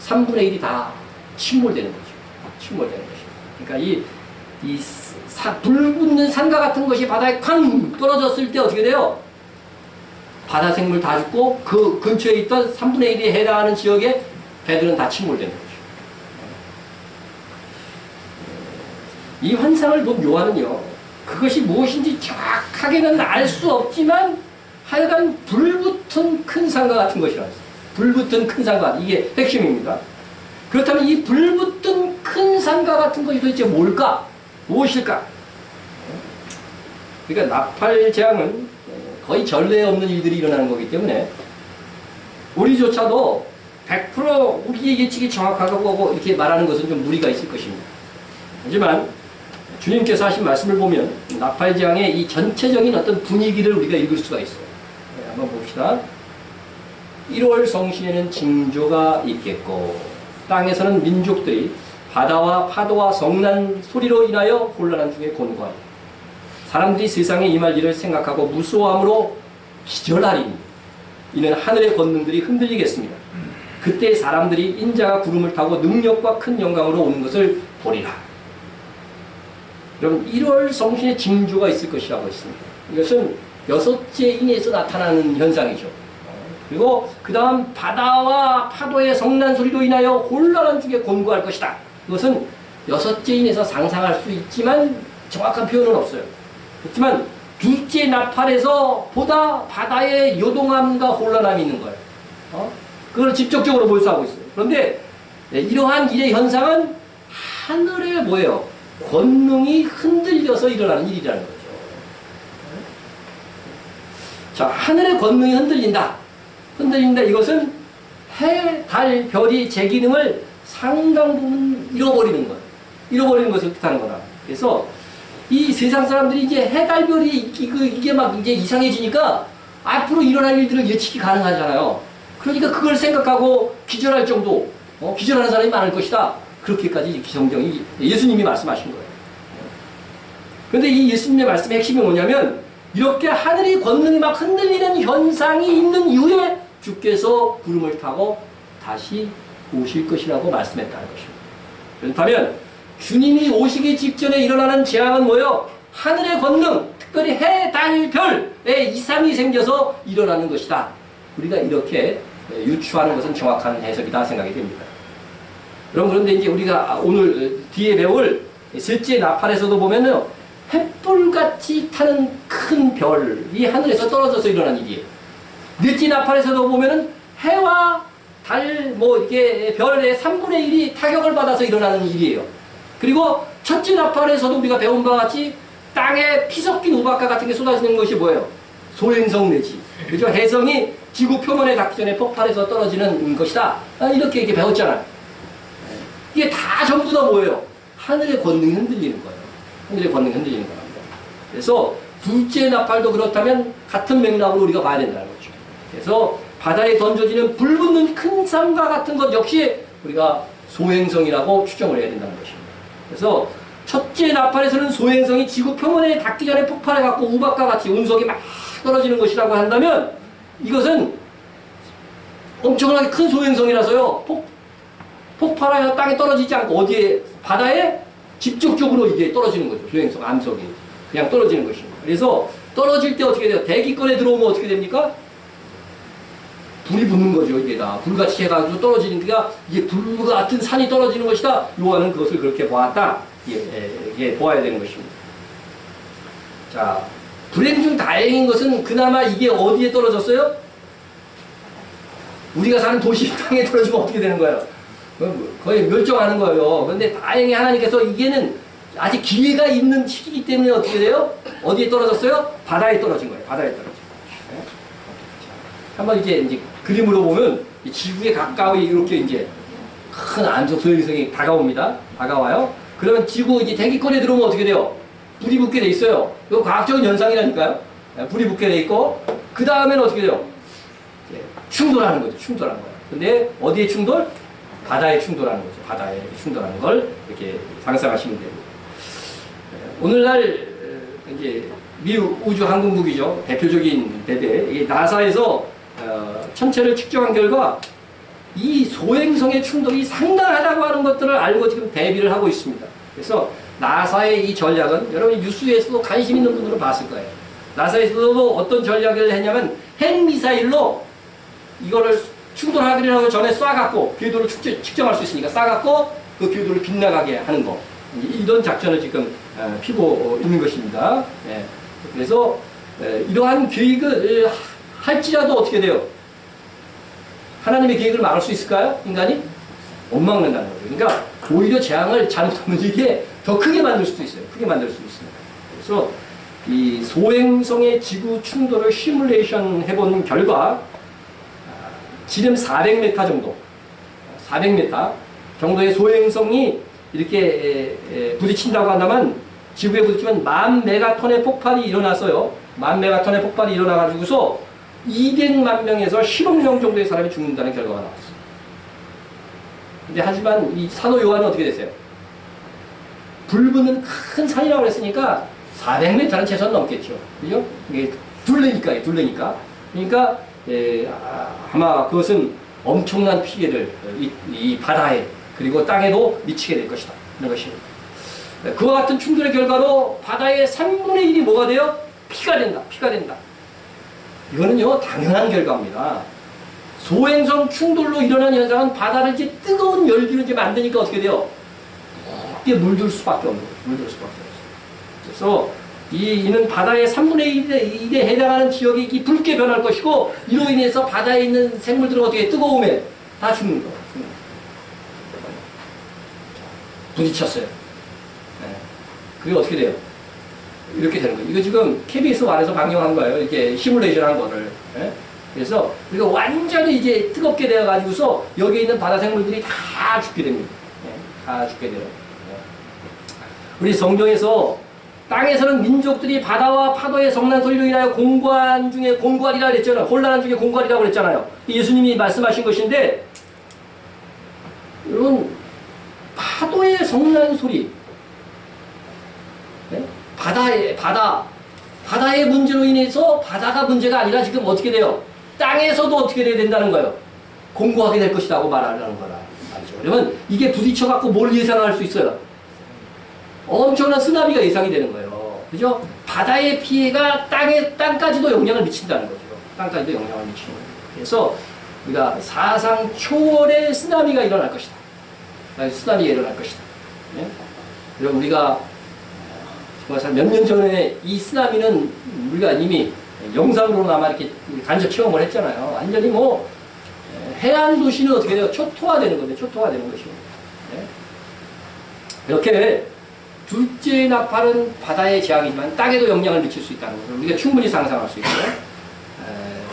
3분의 1이 다 침몰되는 거죠. 침몰되는 거죠. 그러니까 불 붙는 산과 같은 것이 바다에 쾅 떨어졌을 때 어떻게 돼요? 바다 생물 다 죽고 그 근처에 있던 3분의 1에 해당하는 지역에 배들은 다 침몰되는 거죠. 이 환상을 본 요한은요, 그것이 무엇인지 정확하게는 알 수 없지만 하여간 불붙은 큰 산과 같은 것이라 했어요. 불붙은 큰 산과 같은, 이게 핵심입니다. 그렇다면 이 불붙은 큰 산과 같은 것이 도대체 뭘까? 무엇일까? 그러니까 나팔 재앙은 거의 전례 없는 일들이 일어나는 거기 때문에 우리조차도 100% 우리의 예측이 정확하고 이렇게 말하는 것은 좀 무리가 있을 것입니다. 하지만 주님께서 하신 말씀을 보면 나팔 재앙의 이 전체적인 어떤 분위기를 우리가 읽을 수가 있어요. 한번 봅시다. 1월 성신에는 징조가 있겠고 땅에서는 민족들이 바다와 파도와 성난 소리로 인하여 혼란한 중에 곤고하니 사람들이 세상에 임할 일을 생각하고 무서워함으로 기절하리니 이는 하늘의 권능들이 흔들리겠습니다. 그때 사람들이 인자가 구름을 타고 능력과 큰 영광으로 오는 것을 보리라. 여러분, 1월 성신의 징조가 있을 것이라고 했습니다. 이것은 여섯째 인에서 나타나는 현상이죠. 그리고 그 다음 바다와 파도의 성난 소리로 인하여 혼란한 중에 곤고할 것이다. 이것은 여섯째 인에서 상상할 수 있지만 정확한 표현은 없어요. 그렇지만 둘째 나팔에서 보다 바다의 요동함과 혼란함이 있는 거예요. 그걸 직접적으로 몰수하고 있어요. 그런데 이러한 일의 현상은 하늘에 뭐예요? 권능이 흔들려서 일어나는 일이라는 거죠. 자, 하늘의 권능이 흔들린다. 이것은 해, 달, 별이 제 기능을 상당 부분 잃어버리는 거예요. 잃어버리는 것을 뜻하는 거라. 그래서 이 세상 사람들이 이제 해, 달, 별이 이게 막 이제 이상해지니까 앞으로 일어날 일들을 예측이 가능하잖아요. 그러니까 그걸 생각하고 기절할 정도, 기절하는 사람이 많을 것이다. 그렇게까지 성경이 예수님이 말씀하신 거예요. 그런데 이 예수님의 말씀의 핵심이 뭐냐면 이렇게 하늘의 권능이 막 흔들리는 현상이 있는 이후에 주께서 구름을 타고 다시 오실 것이라고 말씀했다는 것입니다. 그렇다면 주님이 오시기 직전에 일어나는 재앙은 뭐예요? 하늘의 권능, 특별히 해, 달, 별의 이상이 생겨서 일어나는 것이다. 우리가 이렇게 유추하는 것은 정확한 해석이다 생각이 됩니다. 그런데 이제 우리가 오늘 뒤에 배울 셋째 나팔에서도 보면은 횃불같이 타는 큰 별이 하늘에서 떨어져서 일어난 일이에요. 넷째 나팔에서도 보면은 해와 달, 이게 별의 3분의 1이 타격을 받아서 일어나는 일이에요. 그리고 첫째 나팔에서도 우리가 배운 바와 같이 땅에 피 섞인 우박과 같은 게 쏟아지는 것이 뭐예요? 소행성 내지. 그죠? 해성이 지구 표면에 닿기 전에 폭발해서 떨어지는 것이다. 이렇게 배웠잖아요. 이게 다 전부 다 뭐예요? 하늘의 권능이 흔들리는 거예요. 하늘의 권능이 흔들리는 겁니다. 그래서 둘째 나팔도 그렇다면 같은 맥락으로 우리가 봐야 된다는 거죠. 그래서 바다에 던져지는 불붙는 큰 산과 같은 것 역시 우리가 소행성이라고 추정을 해야 된다는 것입니다. 그래서 첫째 나팔에서는 소행성이 지구 표면에 닿기 전에 폭발해갖고 우박과 같이 운석이 막 떨어지는 것이라고 한다면 이것은 엄청나게 큰 소행성이라서요. 폭발하여 땅에 떨어지지 않고 어디에 바다에 직접적으로 이게 떨어지는 거죠. 소행성 암석이 그냥 떨어지는 것입니다. 그래서 떨어질 때 어떻게 돼요? 대기권에 들어오면 어떻게 됩니까? 불이 붙는 거죠. 이게 다 불같이 해가지고 떨어지니까 이게 불 같은 산이 떨어지는 것이다. 요한은 그것을 그렇게 보았다. 예, 보아야 되는 것입니다. 자, 불행 중 다행인 것은 그나마 이게 어디에 떨어졌어요? 우리가 사는 도시 땅에 떨어지면 어떻게 되는 거예요? 거의 멸종하는 거예요. 그런데 다행히 하나님께서 이게는 아직 기회가 있는 시기이기 때문에 어떻게 돼요? 어디에 떨어졌어요? 바다에 떨어진 거예요. 바다에 떨어진 거예요. 한번 이제 그림으로 보면 지구에 가까이 이렇게 이제 큰 암석 소행성이 다가와요. 그러면 지구 이제 대기권에 들어오면 어떻게 돼요? 불이 붙게 돼 있어요. 이거 과학적인 현상이라니까요. 불이 붙게 돼 있고 그 다음에는 어떻게 돼요? 충돌하는 거죠. 충돌하는 거예요. 근데 어디에 충돌? 바다에 충돌하는 거죠. 바다에 충돌하는 걸 이렇게 상상하시면 됩니다. 오늘날 이제 미 우주항공국이죠. 대표적인 대대. 이게 나사에서 천체를 측정한 결과 이 소행성의 충돌이 상당하다고 하는 것들을 알고 지금 대비를 하고 있습니다. 그래서 나사의 이 전략은 여러분이 뉴스에서도 관심 있는 분들은 봤을 거예요. 나사에서도 어떤 전략을 했냐면 핵미사일로 이거를 충돌하기 전에 쏴갖고 궤도를 측정할 수 있으니까 쏴갖고 그 궤도를 빗나가게 하는 거. 이런 작전을 지금 피고 있는 것입니다. 그래서 이러한 계획을 할지라도 어떻게 돼요? 하나님의 계획을 막을 수 있을까요? 인간이? 못 막는다는 거죠. 그러니까 오히려 재앙을 잘못하면 이게 더 크게 만들 수도 있어요. 크게 만들 수 있습니다. 그래서 이 소행성의 지구 충돌을 시뮬레이션 해본 결과 지름 400m 정도, 400m 정도의 소행성이 이렇게 부딪힌다고 한다면 지구에 부딪히면 10,000메가톤의 폭발이 일어났어요. 10,000메가톤의 폭발이 일어나가지고서 200만 명에서 10억 명 정도의 사람이 죽는다는 결과가 나왔어요. 근데 하지만 이 사도 요한은 어떻게 됐어요? 불붙는 큰 산이라고 그랬으니까 400m는 최소한 넘겠죠. 그죠? 이게 둘레니까. 그러니까 아마 그것은 엄청난 피해를 이 바다에 그리고 땅에도 미치게 될 것이다. 이런 것입니다. 그와 같은 충돌의 결과로 바다의 3분의 1이 뭐가 돼요? 피가 된다. 이거는요 당연한 결과입니다. 소행성 충돌로 일어난 현상은 바다를 이제 뜨거운 열기로 이제 만드니까 어떻게 돼요? 이게 물들 수밖에 없는 거예요. 그래서 이는 바다의 3분의 1에 해당하는 지역이 붉게 변할 것이고 이로 인해서 바다에 있는 생물들은 어떻게 뜨거움에 다 죽는 거예요. 부딪혔어요. 그게 어떻게 돼요? 이렇게 되는 거예요. 이거 지금 KBS 안에서 방영한 거예요. 이렇게 시뮬레이션 한 거를. 그래서 우리가 완전히 이제 뜨겁게 되어가지고서 여기에 있는 바다 생물들이 다 죽게 됩니다. 다 죽게 돼요. 우리 성경에서 땅에서는 민족들이 바다와 파도의 성난 소리로 인하여 공고한 중에 공고하리라 그랬잖아요. 혼란한 중에 공고하리라고 그랬잖아요. 예수님이 말씀하신 것인데 여러분 파도의 성난 소리 바다의 문제로 인해서 바다가 문제가 아니라 지금 어떻게 돼요? 땅에서도 어떻게 돼야 된다는 거예요? 공고하게 될 것이라고 말하는 거라 말이죠. 그러면 이게 부딪혀갖고 뭘 예상할 수 있어요? 엄청난 쓰나미가 예상이 되는 거예요. 그죠? 바다의 피해가 땅까지도 영향을 미친다는 거죠. 땅까지도 영향을 미치는 거예요. 그래서 우리가 사상 초월의 쓰나미가 일어날 것이다. 쓰나미가 일어날 것이다. 그럼 우리가 몇 년 전에 이 쓰나미는 우리가 이미 영상으로나마 이렇게 간접 체험을 했잖아요. 완전히 뭐 해안 도시는 어떻게 돼요? 초토화되는 건데 초토화되는 것이고. 이렇게 둘째 나팔은 바다의 재앙이지만 땅에도 영향을 미칠 수 있다는 것을 우리가 충분히 상상할 수 있고요.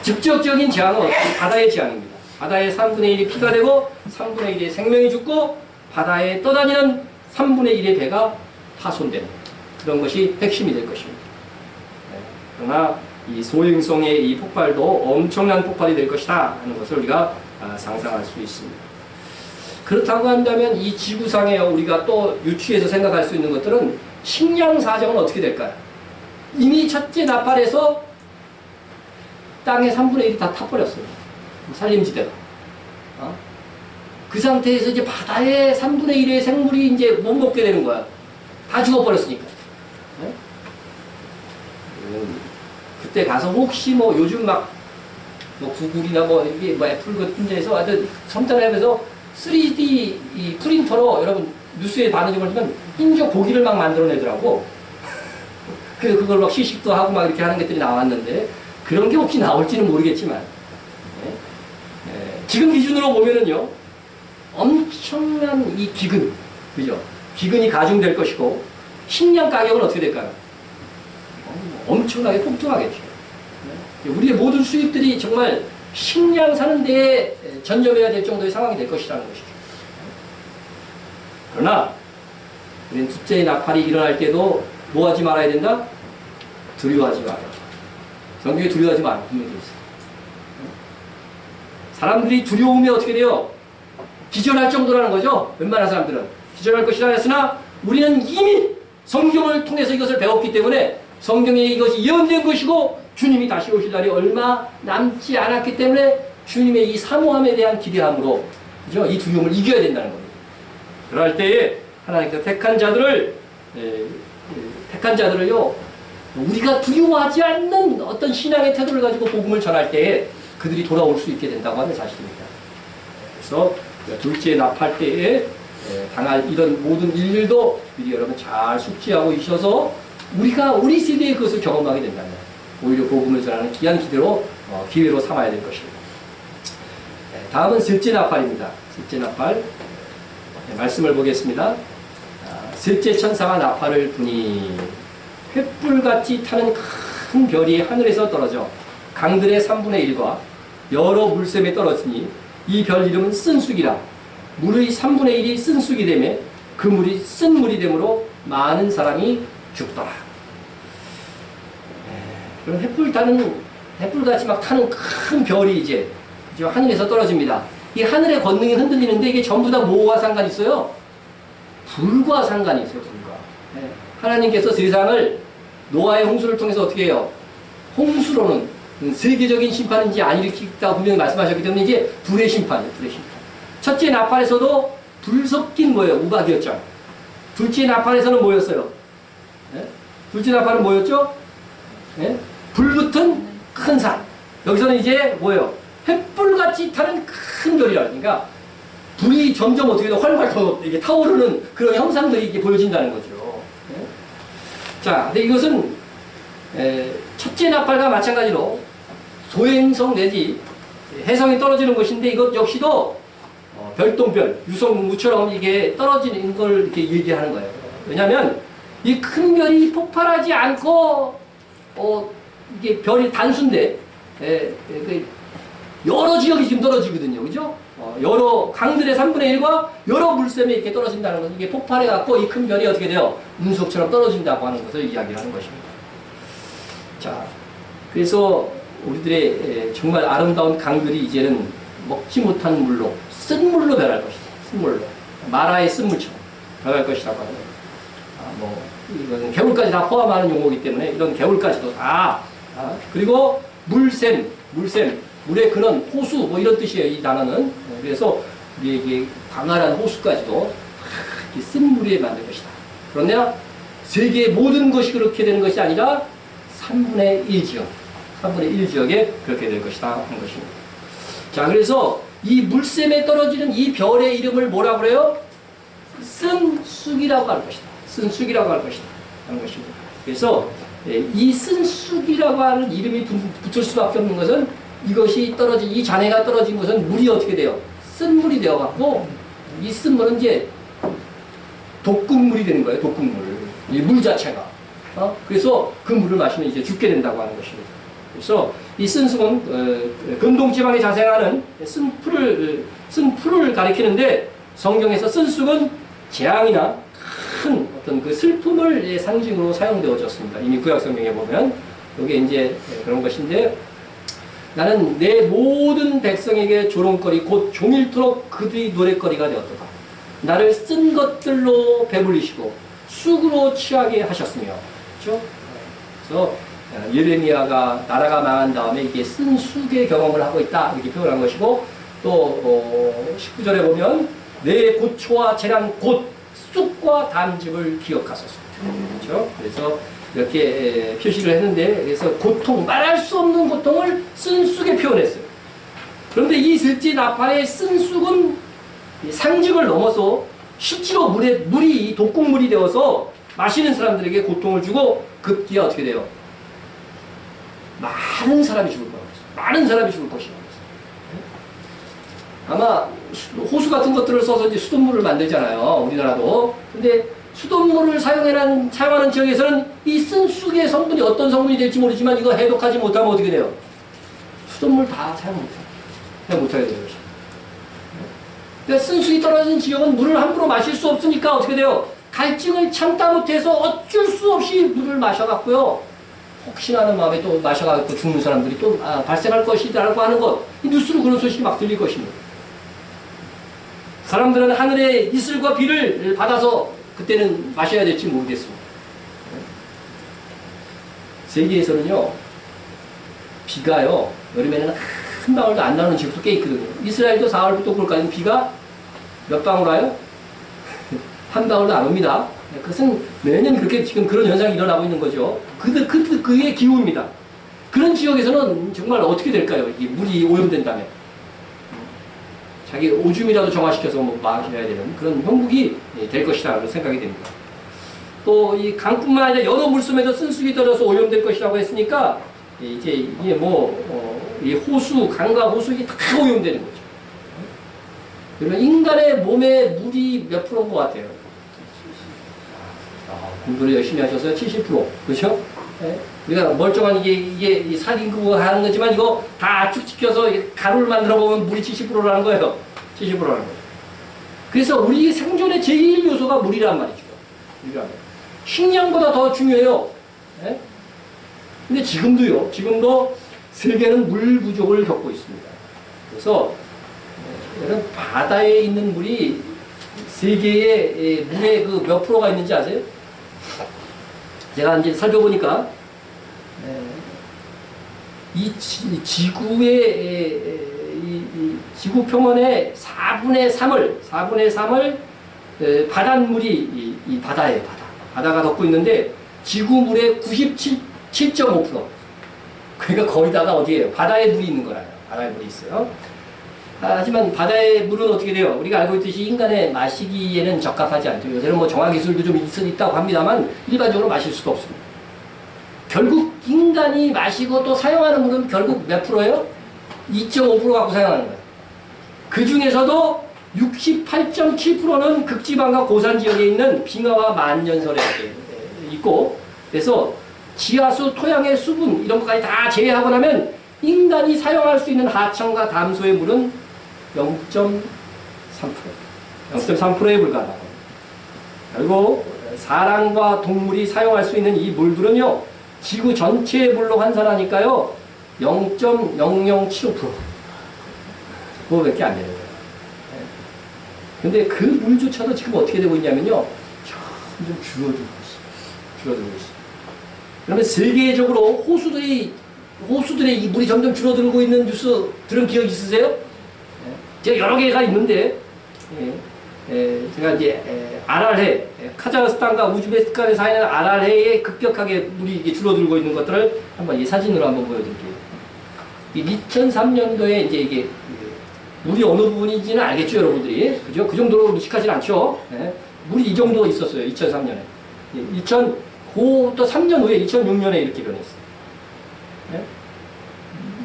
직접적인 재앙은 바다의 재앙입니다. 바다의 3분의 1이 피가 되고 3분의 1의 생명이 죽고 바다에 떠다니는 3분의 1의 배가 파손되는 그런 것이 핵심이 될 것입니다. 그러나 이 소행성의 이 폭발도 엄청난 폭발이 될 것이다 하는 것을 우리가 상상할 수 있습니다. 그렇다고 한다면 이 지구상에 우리가 또 유추해서 생각할 수 있는 것들은 식량 사정은 어떻게 될까요? 이미 첫째 나팔에서 땅의 3분의 1이 다 타버렸어요. 산림지대가. 그 상태에서 이제 바다의 3분의 1의 생물이 이제 못 먹게 되는 거야. 다 죽어버렸으니까. 네? 그때 가서 혹시 뭐 요즘 막 뭐 구글이나 뭐 이게 뭐 애플 같은 데서 아주 첨단 앱에서 3D 이 프린터로 여러분 뉴스에 반응을 보면 인조 고기를 막 만들어내더라고. 그래서 그걸 막 시식도 하고 막 이렇게 하는 것들이 나왔는데 그런 게 혹시 나올지는 모르겠지만 네? 네. 지금 기준으로 보면은요 엄청난 이 기근, 그죠? 기근이 가중될 것이고 식량 가격은 어떻게 될까요? 엄청나게 폭등하겠죠. 우리의 모든 수입들이 정말 식량 사는 데에 전념해야 될 정도의 상황이 될 것이라는 것이죠. 그러나 우리는 둘째의 나팔이 일어날 때도 뭐 하지 말아야 된다? 두려워하지 말아야 된다. 성경에 두려워하지 말아야 분명히 있어요. 사람들이 두려우면 어떻게 돼요? 기절할 정도라는 거죠. 웬만한 사람들은. 기절할 것이라 했으나 우리는 이미 성경을 통해서 이것을 배웠기 때문에 성경에 이것이 예언된 것이고 주님이 다시 오실 날이 얼마 남지 않았기 때문에 주님의 이 사모함에 대한 기대함으로 그죠? 이 두려움을 이겨야 된다는 겁니다. 그럴 때에 하나님께서 택한 자들을요 우리가 두려워하지 않는 어떤 신앙의 태도를 가지고 복음을 전할 때에 그들이 돌아올 수 있게 된다고 하는 사실입니다. 그래서 둘째 나팔 때에 당할 이런 모든 일들도 미리 여러분 잘 숙지하고 있어서 우리가 우리 세대에 그것을 경험하게 된다면 오히려 복음을 전하는 귀한 기회로 삼아야 될 것입니다. 다음은 셋째 나팔입니다. 셋째 나팔 말씀을 보겠습니다. 셋째 천사가 나팔을 부니 횃불같이 타는 큰 별이 하늘에서 떨어져 강들의 3분의 1과 여러 물샘에 떨어지니 이 별 이름은 쓴쑥이라. 물의 3분의 1이 쓴쑥이 되며 그 물이 쓴 물이 되므로 많은 사람이 죽더라. 그럼 횃불같이 막 타는 큰 별이 이제 하늘에서 떨어집니다. 이 하늘의 권능이 흔들리는데 이게 전부 다 뭐와 상관이 있어요? 불과 상관이 있어요. 불과. 하나님께서 세상을 노아의 홍수를 통해서 어떻게 해요? 홍수로는 세계적인 심판은 이제 안 일으키겠다고 분명히 말씀하셨기 때문에 이제 불의 심판이에요. 불의 심판. 첫째 나팔에서도 불 섞인 뭐예요? 우박이었죠. 둘째 나팔에서는 뭐였어요? 둘째 나팔은 뭐였죠? 불붙은 큰 산. 여기서는 이제 뭐예요? 횃불같이 타는 큰 별이라. 그러니까 불이 점점 어떻게 활활 더 이게 타오르는 그런 형상들이 이렇게 보여진다는 거죠. 자, 근데 이것은 첫째 나팔과 마찬가지로 소행성 내지 해성이 떨어지는 것인데 이것 역시도 별똥별, 유성무처럼 이게 떨어지는 걸 이렇게 얘기하는 거예요. 왜냐하면 이 큰 별이 폭발하지 않고 이게 별이 단순데 여러 지역이 지금 떨어지거든요. 그죠? 여러 강들의 3분의 1과 여러 물샘에 이렇게 떨어진다는 것은 이게 폭발해갖고 이 큰 별이 어떻게 돼요? 운석처럼 떨어진다고 하는 것을 이야기하는 것입니다. 자, 그래서 우리들의 정말 아름다운 강들이 이제는 먹지 못한 물로 쓴물로 변할 것이다. 쓴물로. 마라의 쓴물처럼 변할 것이라고 하는 거예요. 이건 개울까지 다 포함하는 용어이기 때문에 이런 개울까지도 다. 그리고 물샘. 물의 근원, 호수, 뭐 이런 뜻이에요, 이 단어는. 그래서 이게 광활한 호수까지도 쓴물에 만들 것이다. 그러나 세계의 모든 것이 그렇게 되는 것이 아니라 3분의 1 지역, 3분의 1 지역에 그렇게 될 것이다 하는 것입니다. 자, 그래서 이 물샘에 떨어지는 이 별의 이름을 뭐라고 그래요? 쓴쑥이라고 할 것이다. 쓴쑥이라고 할 것이다 하는 것입니다. 그래서 이 쓴쑥이라고 하는 이름이 붙을 수밖에 없는 것은 이것이 떨어진, 이 잔해가 떨어진 것은 물이 어떻게 돼요? 쓴물이 되어갖고 이 쓴물은 이제 독극물이 되는 거예요. 독극물. 이 물 자체가. 그래서 그 물을 마시면 이제 죽게 된다고 하는 것입니다. 그래서 이 쓴쑥은 근동지방에 자생하는 쓴 풀을 가리키는데 성경에서 쓴쑥은 재앙이나 큰 어떤 그 슬픔을 상징으로 사용되어졌습니다. 이미 구약 성경에 보면 이게 이제 그런 것인데, 나는 내 모든 백성에게 조롱거리 곧 종일토록 그들이 노랫거리가 되었도다. 나를 쓴 것들로 배불리시고 쑥으로 취하게 하셨으며, 그렇죠? 그래서 예레미야가 나라가 망한 다음에 이게 쓴 쑥의 경험을 하고 있다 이렇게 표현한 것이고, 또 19절에 보면 내 고초와 재난 곧 쑥과 담즙을 기억하소서. 그렇죠? 그래서 이렇게 표시를 했는데, 그래서 고통, 말할 수 없는 고통을 쓴 쑥에 표현했어요. 그런데 이 들쥐 나팔의 쓴 쑥은 상징을 넘어서 실제로 물이 독국물이 되어서 마시는 사람들에게 고통을 주고 급기야 어떻게 돼요? 많은 사람이 죽을 거라고 했어요. 많은 사람이 죽을 것이라고 했어요. 아마 호수 같은 것들을 써서 이제 수돗물을 만들잖아요. 우리나라도. 근데 수돗물을 사용하는 지역에서는 이 쓴 쑥의 성분이 어떤 성분이 될지 모르지만 이거 해독하지 못하면 어떻게 돼요? 수돗물 다 사용 못해요. 그냥 못하게 되는 것이죠. 그러니까 쓴 쑥이 떨어진 지역은 물을 함부로 마실 수 없으니까 어떻게 돼요? 갈증을 참다 못해서 어쩔 수 없이 물을 마셔갖고요. 혹시나 하는 마음에 또 마셔갖고 죽는 사람들이 또 발생할 것이라고 하는 것. 이 뉴스로 그런 소식이 막 들릴 것입니다. 사람들은 하늘의 이슬과 비를 받아서 그때는 마셔야 될지 모르겠습니다. 세계에서는요, 비가요, 여름에는 한 방울도 안 나오는 지역도 꽤 있거든요. 이스라엘도 4월부터 9월까지는 비가 몇 방울 와요? 한 방울도 안 옵니다. 그것은 매년 그렇게 지금 그런 현상이 일어나고 있는 거죠. 그의 기후입니다. 그런 지역에서는 정말 어떻게 될까요? 이 물이 오염된다면. 자기 오줌이라도 정화시켜서 뭐 마셔야 되는 그런 형국이 될 것이라고 생각이 됩니다. 또 이 강뿐만 아니라 여러 물속에도 쓴쑥이 떨어져서 오염될 것이라고 했으니까 이제 이게 이 호수, 강과 호수 이게 다 오염되는 거죠. 그러면 인간의 몸에 물이 몇 프로인 것 같아요? 공부를 열심히 하셔서 70%. 그렇죠? 네? 우리가 멀쩡한 이게 살인 그거 하는 거지만 이거 다 압축시켜서 가루를 만들어 보면 물이 70%라는 거예요. 70%라는 거예요. 그래서 우리 생존의 제일 요소가 물이란 말이죠. 식량보다 더 중요해요. 네? 근데 지금도 세계는 물 부족을 겪고 있습니다. 그래서 여러분 바다에 있는 물이 세계의 물의 그 몇 프로가 있는지 아세요? 제가 이제 살펴보니까 이 지구의 지구 표면의 4분의 3을 바닷물이 이 바다예요. 바다가 덮고 있는데 지구물의 97.5%. 그러니까 거의 다가 어디예요? 바다에 물이 있는 거라요. 바다에 물이 있어요. 하지만 바다의 물은 어떻게 돼요? 우리가 알고 있듯이 인간의 마시기에는 적합하지 않죠. 요새는 뭐 정화기술도 좀 있다고 합니다만 일반적으로 마실 수가 없습니다. 결국 인간이 마시고 또 사용하는 물은 결국 몇 프로예요? 2.5% 갖고 사용하는 거예요. 그 중에서도 68.7%는 극지방과 고산 지역에 있는 빙하와 만년설에 있고, 그래서 지하수, 토양의 수분 이런 것까지 다 제외하고 나면 인간이 사용할 수 있는 하천과 담소의 물은 0.3%에 불과하다고. 그리고 사람과 동물이 사용할 수 있는 이 물들은요, 지구 전체의 물로 환산하니까요, 0.0075%. 그거밖에 안 되는 거예요. 근데 그 물조차도 지금 어떻게 되고 있냐면요, 점점 줄어들고 있어요. 그러면 세계적으로 호수들의 이 물이 점점 줄어들고 있는 뉴스 들은 기억 있으세요? 제가 여러 개가 있는데, 제가 이제 아랄해, 카자흐스탄과 우즈베키스탄에 사이는 아랄해에 급격하게 물이 이게 줄어들고 있는 것들을 한번 이 사진으로 한번 보여드릴게요. 2003년도에 이제 이게 물이 어느 부분인지는 알겠죠, 여러분들이. 그죠? 그 정도로 미식하진 않죠. 물이 이 정도 있었어요, 2003년에. 또 3년 후에 2006년에 이렇게 변했어요.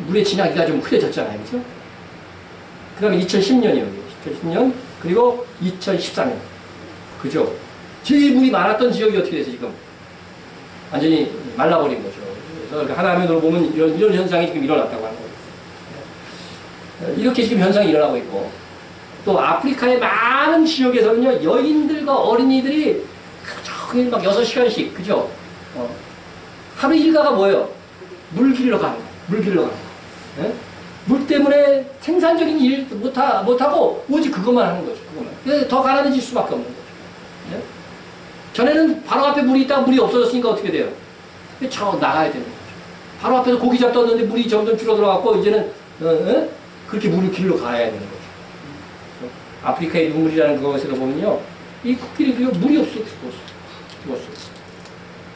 물의 진하기가 좀 흐려졌잖아요. 그죠? 그 다음에 2010년이에요. 2010년, 그리고 2014년. 그죠? 제일 물이 많았던 지역이 어떻게 돼서 지금? 완전히 말라버린 거죠. 그래서 하나면으로 보면 이런 현상이 지금 일어났다고 하는 거예요. 이렇게 지금 현상이 일어나고 있고, 또 아프리카의 많은 지역에서는요, 여인들과 어린이들이 종일 막 6시간씩, 그죠? 하루 일과가 뭐예요? 물 길러 가는 거예요. 물 길러 가는 거예요. 예? 물 때문에 생산적인 일 못하고 오직 그것만 하는 거죠. 그것만. 그래서 더 가난해질 수밖에 없는 거죠. 예? 전에는 바로 앞에 물이 있다가 물이 없어졌으니까 어떻게 돼요? 저 나가야 되는 거죠. 바로 앞에서 고기 잡던데 물이 점점 줄어들어갖고 이제는 그렇게 물을 길러 가야 되는 거죠. 아프리카의 눈물이라는 그것에서 보면요, 이 코끼리도 물이 없어 죽었어.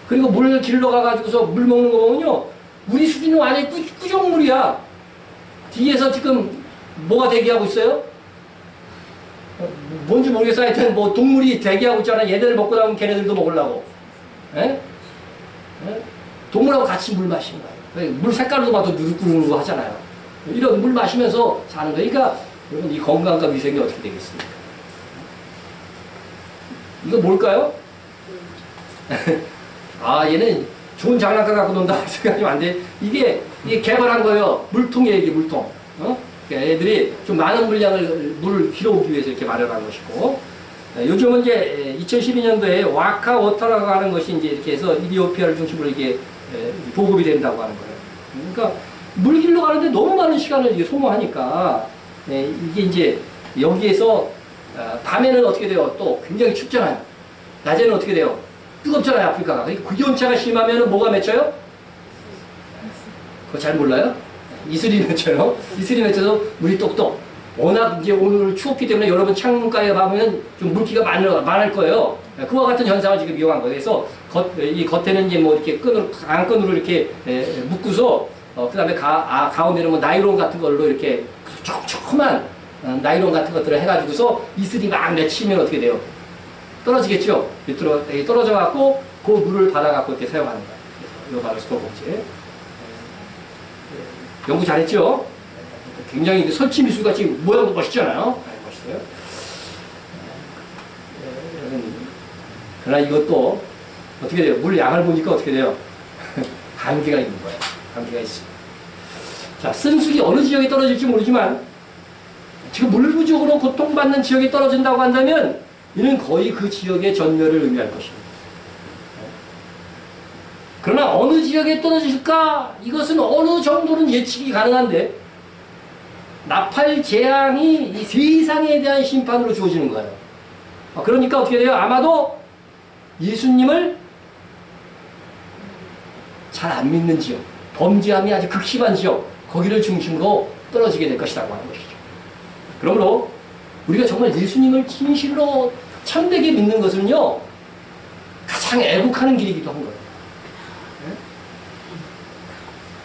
그리고 물 길러 가가지고서 물 먹는 거 보면요, 우리 수준은 완전히 꾸정물이야. 뒤에서 지금 뭐가 대기하고 있어요? 뭔지 모르겠어. 하여튼 뭐 동물이 대기하고 있잖아. 얘들 먹고 나면 걔네들도 먹으려고. 에? 에? 동물하고 같이 물 마시는 거예요. 물 색깔도 봐도 누르르 하잖아요. 이런 물 마시면서 사는 거예요. 그러니까 여러분, 이 건강과 위생이 어떻게 되겠습니까? 이거 뭘까요? 아, 얘는 좋은 장난감 갖고 논다 생각하면 안 돼. 이게 개발한 거예요. 물통이에요, 이게 물통. 그러니까 애들이 좀 많은 물량을 물을 길어오기 위해서 이렇게 마련한 것이고, 요즘은 이제 2012년도에 와카 워터라고 하는 것이 이제 이렇게 해서 이디오피아를 중심으로 이게 보급이 된다고 하는 거예요. 그러니까 물 길러 가는데 너무 많은 시간을 이게 소모하니까, 이게 이제 여기에서 밤에는 어떻게 돼요? 또 굉장히 춥잖아요. 낮에는 어떻게 돼요? 뜨겁잖아요, 아프리카가. 기온차가 심하면 뭐가 맺혀요? 그거 잘 몰라요? 이슬이 맺혀요. 이슬이 맺혀서 물이 똑똑. 워낙 이제 오늘 추웠기 때문에 여러분 창문가에 가면 좀 물기가 많을 거예요. 그와 같은 현상을 지금 이용한 거예요. 그래서 이 겉에는 이제 뭐 이렇게 안끈으로 이렇게 묶고서 그 다음에 가운데는 뭐 나이론 같은 걸로 이렇게 조그만 나이론 같은 것들을 해가지고서 이슬이 막 맺히면 어떻게 돼요? 떨어지겠죠? 밑으로 떨어져갖고 그 물을 받아갖고 이렇게 사용하는 거예요. 이거 바로 스토브지. 연구 잘했죠? 굉장히 설치 미술같이 모양도 멋있잖아요. 멋있어요. 그러나 이것도 어떻게 돼요? 물 양을 보니까 어떻게 돼요? 한계가 있는 거예요. 한계가 있습니다. 자, 쓴수기 어느 지역에 떨어질지 모르지만 지금 물 부족으로 고통받는 지역이 떨어진다고 한다면 이는 거의 그 지역의 전멸을 의미할 것입니다. 그러나 어느 지역에 떨어질까? 이것은 어느 정도는 예측이 가능한데 나팔 재앙이 이 세상에 대한 심판으로 주어지는 거예요. 그러니까 어떻게 돼요? 아마도 예수님을 잘 안 믿는 지역, 범죄함이 아주 극심한 지역, 거기를 중심으로 떨어지게 될 것이라고 하는 것이죠. 그러므로 우리가 정말 예수님을 진실로 참되게 믿는 것은요, 가장 애국하는 길이기도 한 거예요.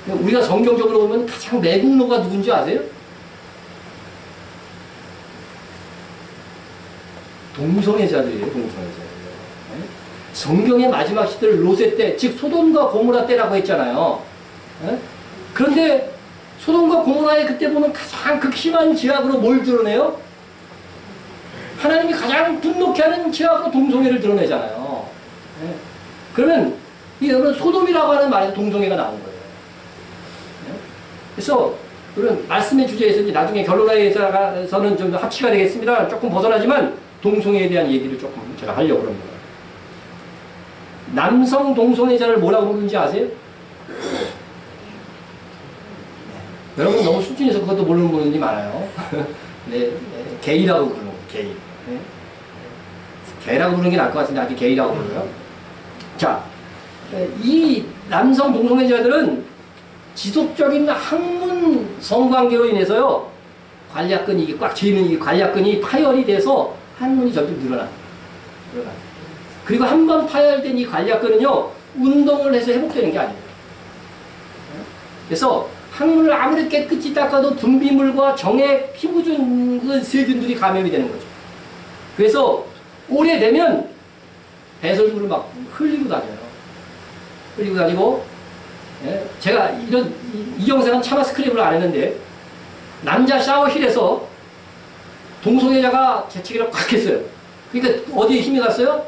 우리가 성경적으로 보면 가장 매국노가 누군지 아세요? 동성애자들이에요, 동성애자들. 성경의 마지막 시대를 롯의 때, 즉 소돔과 고모라 때라고 했잖아요. 그런데 소돔과 고모라의 그때 보면 가장 극심한 죄악으로 뭘 드러내요? 하나님이 가장 분노케 하는 죄악으로 동성애를 드러내잖아요. 그러면 여러분 소돔이라고 하는 말에서 동성애가 나온 거예요. 그래서 그런 말씀의 주제에서 이제 나중에 결론화에서는 좀 합치가 되겠습니다. 조금 벗어나지만 동성애에 대한 얘기를 조금 제가 하려고 합니다. 남성 동성애자를 뭐라고 부르는지 아세요? 여러분 너무 수준에서 그것도 모르는 분이 많아요. 네, 게이라고 부르는 거예요. 게이. 네. 게이라고 부르는 게 나을 것 같은데 아직 게이라고 부르고요. 자, 이 남성 동성애자들은 지속적인 학문 성관계로 인해서요, 관략근이 이게 꽉 쥐는 이 관략근이 파열이 돼서 학문이 점점 늘어납니다. 그리고 한 번 파열된 이 관략근은요, 운동을 해서 회복되는 게 아니에요. 그래서 항문을 아무리 깨끗이 닦아도 분비물과 정액, 피부준 세균들이 감염이 되는 거죠. 그래서 오래되면 배설물을 막 흘리고 다녀요. 흘리고 다니고, 예, 제가 이 영상은 차마 스크립을 안 했는데, 남자 샤워실에서 동성애자가 재채기를 꽉 했어요. 그러니까 어디에 힘이 갔어요?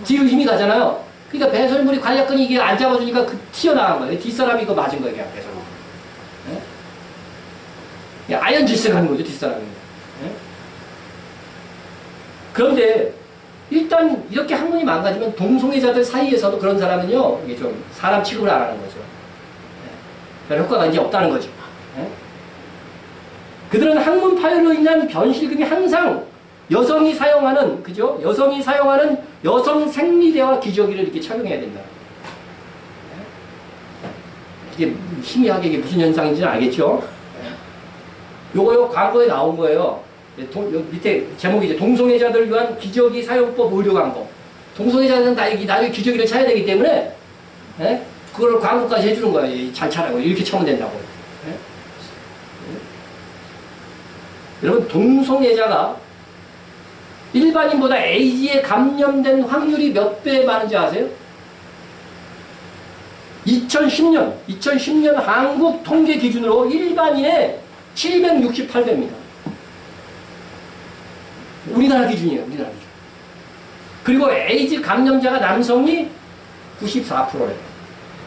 뒤로 힘이 가잖아요. 그러니까 배설물이 관략근이 이게 안 잡아주니까 튀어나간 거예요. 뒷사람이 이거 맞은 거예요, 그냥 배설물. 예? 아연 질색하는 거죠, 뒷사람이. 예? 그런데 일단 이렇게 학문이 망가지면 동성애자들 사이에서도 그런 사람은요, 이게 좀 사람 취급을 안 하는 거죠. 별 효과가 이제 없다는 거죠. 예? 그들은 학문 파열로 인한 변실금이 항상 여성이 사용하는, 그죠? 여성이 사용하는 여성 생리대와 기저귀를 이렇게 착용해야 된다. 이게 희미하게 이게 무슨 현상인지는 알겠죠? 요거 광고에 나온 거예요. 밑에 제목이 이제 동성애자들 위한 기저귀 사용법 의료 광고. 동성애자들은 나중에 기저귀를 차야 되기 때문에, 예? 그걸 광고까지 해주는 거예요. 잘 차라고. 이렇게 차면 된다고. 예? 여러분, 동성애자가 일반인보다 에이즈에 감염된 확률이 몇 배 많은지 아세요? 2010년 한국 통계 기준으로 일반인의 768배입니다. 우리나라 기준이에요. 우리나라 기준. 그리고 에이즈 감염자가 남성이 94%래요.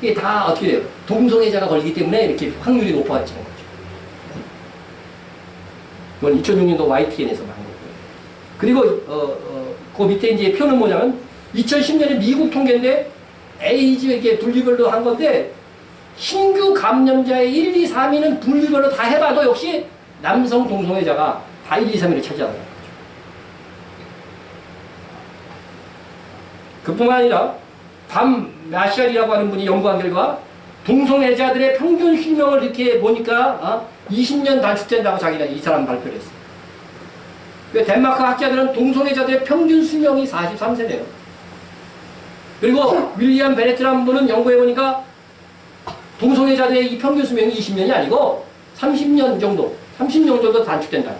이게 다 어떻게 돼요? 동성애자가 걸리기 때문에 이렇게 확률이 높아지는 거죠. 이건 2006년도 YTN에서 한 거고요. 그리고 그 밑에 이제 표는 뭐냐면 2010년에 미국 통계인데 에이즈 이렇게 분류별로 한 건데 신규 감염자의 1, 2, 3위는 분류별로 다 해봐도 역시 남성 동성애자가 다 1, 2, 3위를 차지하는 거죠. 그뿐만 아니라 밤 마샬이라고 하는 분이 연구한 결과 동성애자들의 평균 수명을 이렇게 보니까 20년 단축된다고 자기가 이 사람 발표를 했어요. 덴마크 학자들은 동성애자들의 평균 수명이 43세래요. 그리고 윌리엄 베네트라는 분은 연구해보니까 동성애자들의 이 평균 수명이 20년이 아니고 30년 정도 단축된다.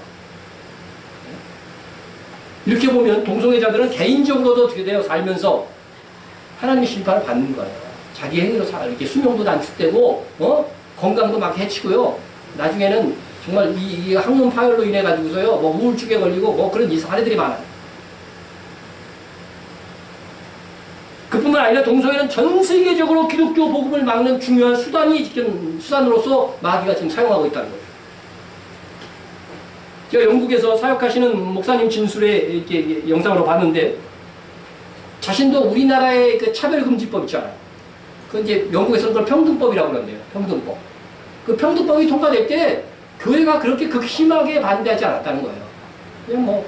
이렇게 보면 동성애자들은 개인적으로도 어떻게 돼요? 살면서 하나님의 심판을 받는 거예요. 자기 행위로 이렇게 수명도 단축되고, 건강도 막 해치고요. 나중에는 정말 이 학문 파열로 인해 가지고서요, 뭐 우울증에 걸리고 뭐 그런 사례들이 많아요. 그뿐만 아니라 동성애는 전 세계적으로 기독교 복음을 막는 중요한 수단으로서 마귀가 지금 사용하고 있다는 거예요. 제가 영국에서 사역하시는 목사님 진술에 이렇게 영상으로 봤는데, 자신도 우리나라의 그 차별금지법 있잖아요. 그 이제 영국에서는 그걸 평등법이라고 그러는데요. 평등법. 그 평등법이 통과될 때 교회가 그렇게 극심하게 반대하지 않았다는 거예요. 그냥 뭐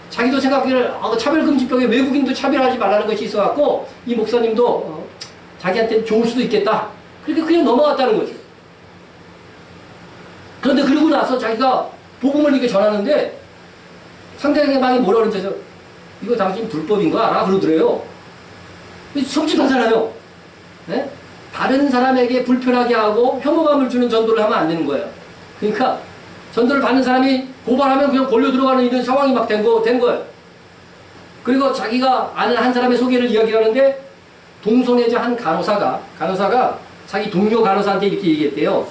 자기도 생각하기를 차별금지법에 외국인도 차별하지 말라는 것이 있어갖고 이 목사님도 자기한테 좋을 수도 있겠다. 그렇게 그냥 넘어갔다는 거죠. 그런데 그러고 나서 자기가 복음을 이렇게 전하는데 상대방이 뭐라 그러면서 이거 당신 불법인 거 알아? 그러더래요. 섬찟하잖아요. 네? 다른 사람에게 불편하게 하고 혐오감을 주는 전도를 하면 안 되는 거예요. 그러니까 전도를 받는 사람이 고발하면 그냥 걸려 들어가는 이런 상황이 막 된 거예요. 그리고 자기가 아는 한 사람의 소개를 이야기하는데 동성애자 한 간호사가 자기 동료 간호사한테 이렇게 얘기했대요.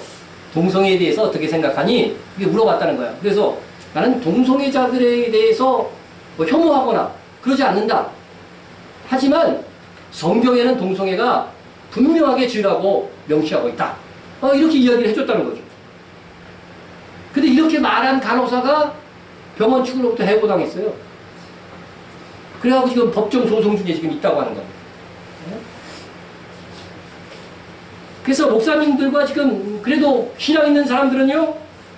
동성애에 대해서 어떻게 생각하니? 이게 물어봤다는 거예요. 그래서 나는 동성애자들에 대해서 뭐 혐오하거나 그러지 않는다. 하지만 성경에는 동성애가 분명하게 죄라고 명시하고 있다. 이렇게 이야기를 해줬다는 거죠. 근데 이렇게 말한 간호사가 병원 측으로부터 해고당했어요. 그래갖고 지금 법정 소송 중에 지금 있다고 하는 겁니다. 그래서 목사님들과 지금 그래도 신앙 있는 사람들은요,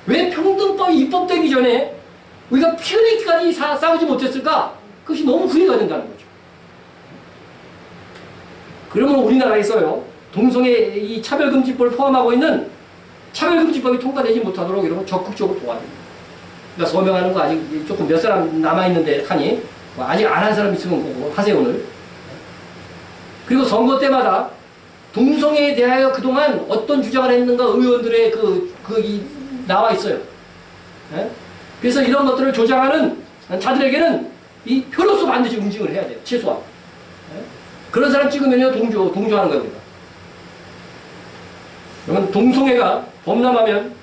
왜 평등법이 입법되기 전에 우리가 피흘리기까지 싸우지 못했을까? 그것이 너무 후회가 된다는 거죠. 그러면 우리나라에서요, 동성애 이 차별금지법을 포함하고 있는 차별금지법이 통과되지 못하도록 이러면 적극적으로 도와줍니다. 그러니까 서명하는 거 아직 조금 몇 사람 남아있는데 하니, 아직 안 한 사람 있으면 그거 하세요, 오늘. 그리고 선거 때마다 동성애에 대하여 그동안 어떤 주장을 했는가 의원들의 나와 있어요. 네? 그래서 이런 것들을 조장하는 자들에게는 이 표로서 반드시 응징을 해야 돼요. 최소한. 네? 그런 사람 찍으면요, 동조하는 거예요, 우리가. 그러면 동성애가 범람하면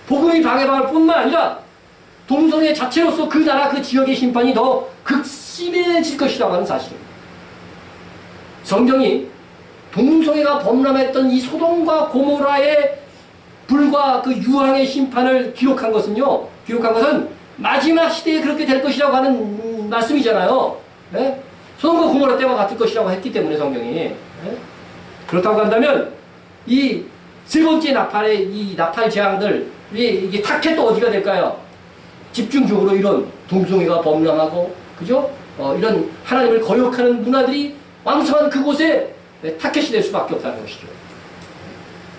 복음이 방해받을 뿐만 아니라 동성애 자체로서 그 나라 그 지역의 심판이 더 극심해질 것이라고 하는 사실입니다. 성경이 동성애가 범람했던 이 소돔과 고모라의 불과 그 유황의 심판을 기록한 것은 마지막 시대에 그렇게 될 것이라고 하는 말씀이잖아요. 네? 소돔과 고모라 때와 같을 것이라고 했기 때문에 성경이. 네? 그렇다고 한다면 이 세 번째 나팔의 이 나팔 재앙들, 이게 타켓도 어디가 될까요? 집중적으로 이런 동성애가 범람하고, 그죠? 이런 하나님을 거역하는 문화들이 왕성한 그곳에 타켓이 될 수밖에 없다는 것이죠.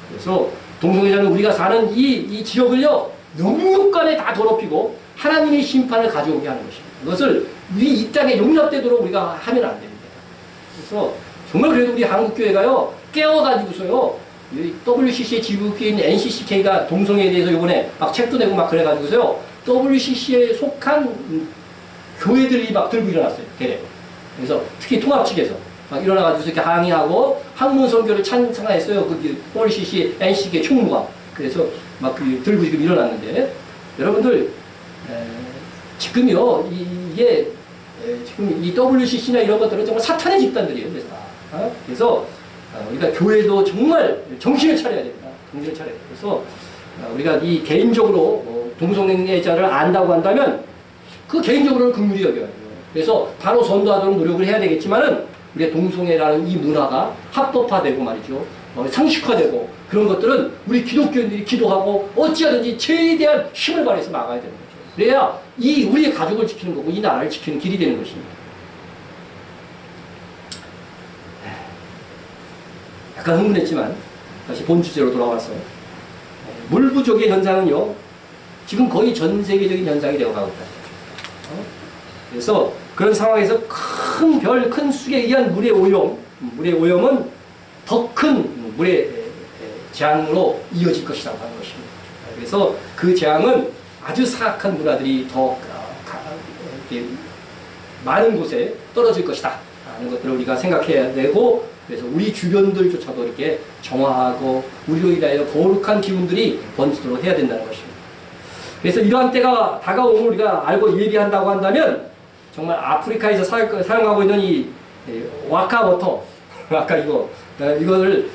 그래서 동성애자는 우리가 사는 이 지역을요, 영육간에 다 더럽히고 하나님의 심판을 가져오게 하는 것입니다. 그것을 이 땅에 용납되도록 우리가 하면 안 됩니다. 그래서 정말 그래도 우리 한국교회가요, 깨워가지고서요, WCC의 지부교인 NCCK가 동성애에 대해서 이번에 막 책도 내고 막 그래가지고서요, WCC에 속한 교회들이 막 들고 일어났어요. 대래. 그래서 특히 통합 측에서 막 일어나가지고 이렇게 항의하고 학문 선교를 찬성했어요. 그 WCC, NCK 총무가. 그래서 막 들고 지금 일어났는데, 여러분들 지금요, 이게 지금 이 WCC나 이런 것들은 정말 사탄의 집단들이에요. 그래서 우리가 교회도 정말 정신을 차려야 됩니다. 정신을 차려야 돼요. 그래서 우리가 이 개인적으로 동성애자를 안다고 한다면 그 개인적으로는 긍휼히 여겨야 돼요. 그래서 바로 전도하도록 노력을 해야 되겠지만은 우리가 동성애라는 이 문화가 합법화되고 말이죠. 상식화되고 그런 것들은 우리 기독교인들이 기도하고 어찌하든지 최대한 힘을 발휘해서 막아야 되는 거죠. 그래야 우리의 가족을 지키는 거고 이 나라를 지키는 길이 되는 것입니다. 약간 흥분했지만 다시 본 주제로 돌아와서 물 부족의 현상은요, 지금 거의 전 세계적인 현상이 되어가고 있다. 그래서 그런 상황에서 큰 별, 큰 쑥에 의한 물의 오염은 더 큰 물의 재앙으로 이어질 것이라고 하는 것입니다. 그래서 그 재앙은 아주 사악한 문화들이 더 많은 곳에 떨어질 것이다 하는 것들을 우리가 생각해야 되고, 그래서 우리 주변들조차도 이렇게 정화하고 우리로 인하여 거룩한 기운들이 번지도록 해야 된다는 것입니다. 그래서 이러한 때가 다가오면 우리가 알고 예비한다고 한다면 정말 아프리카에서 사용하고 있는 이 와카워터, 아까 이거를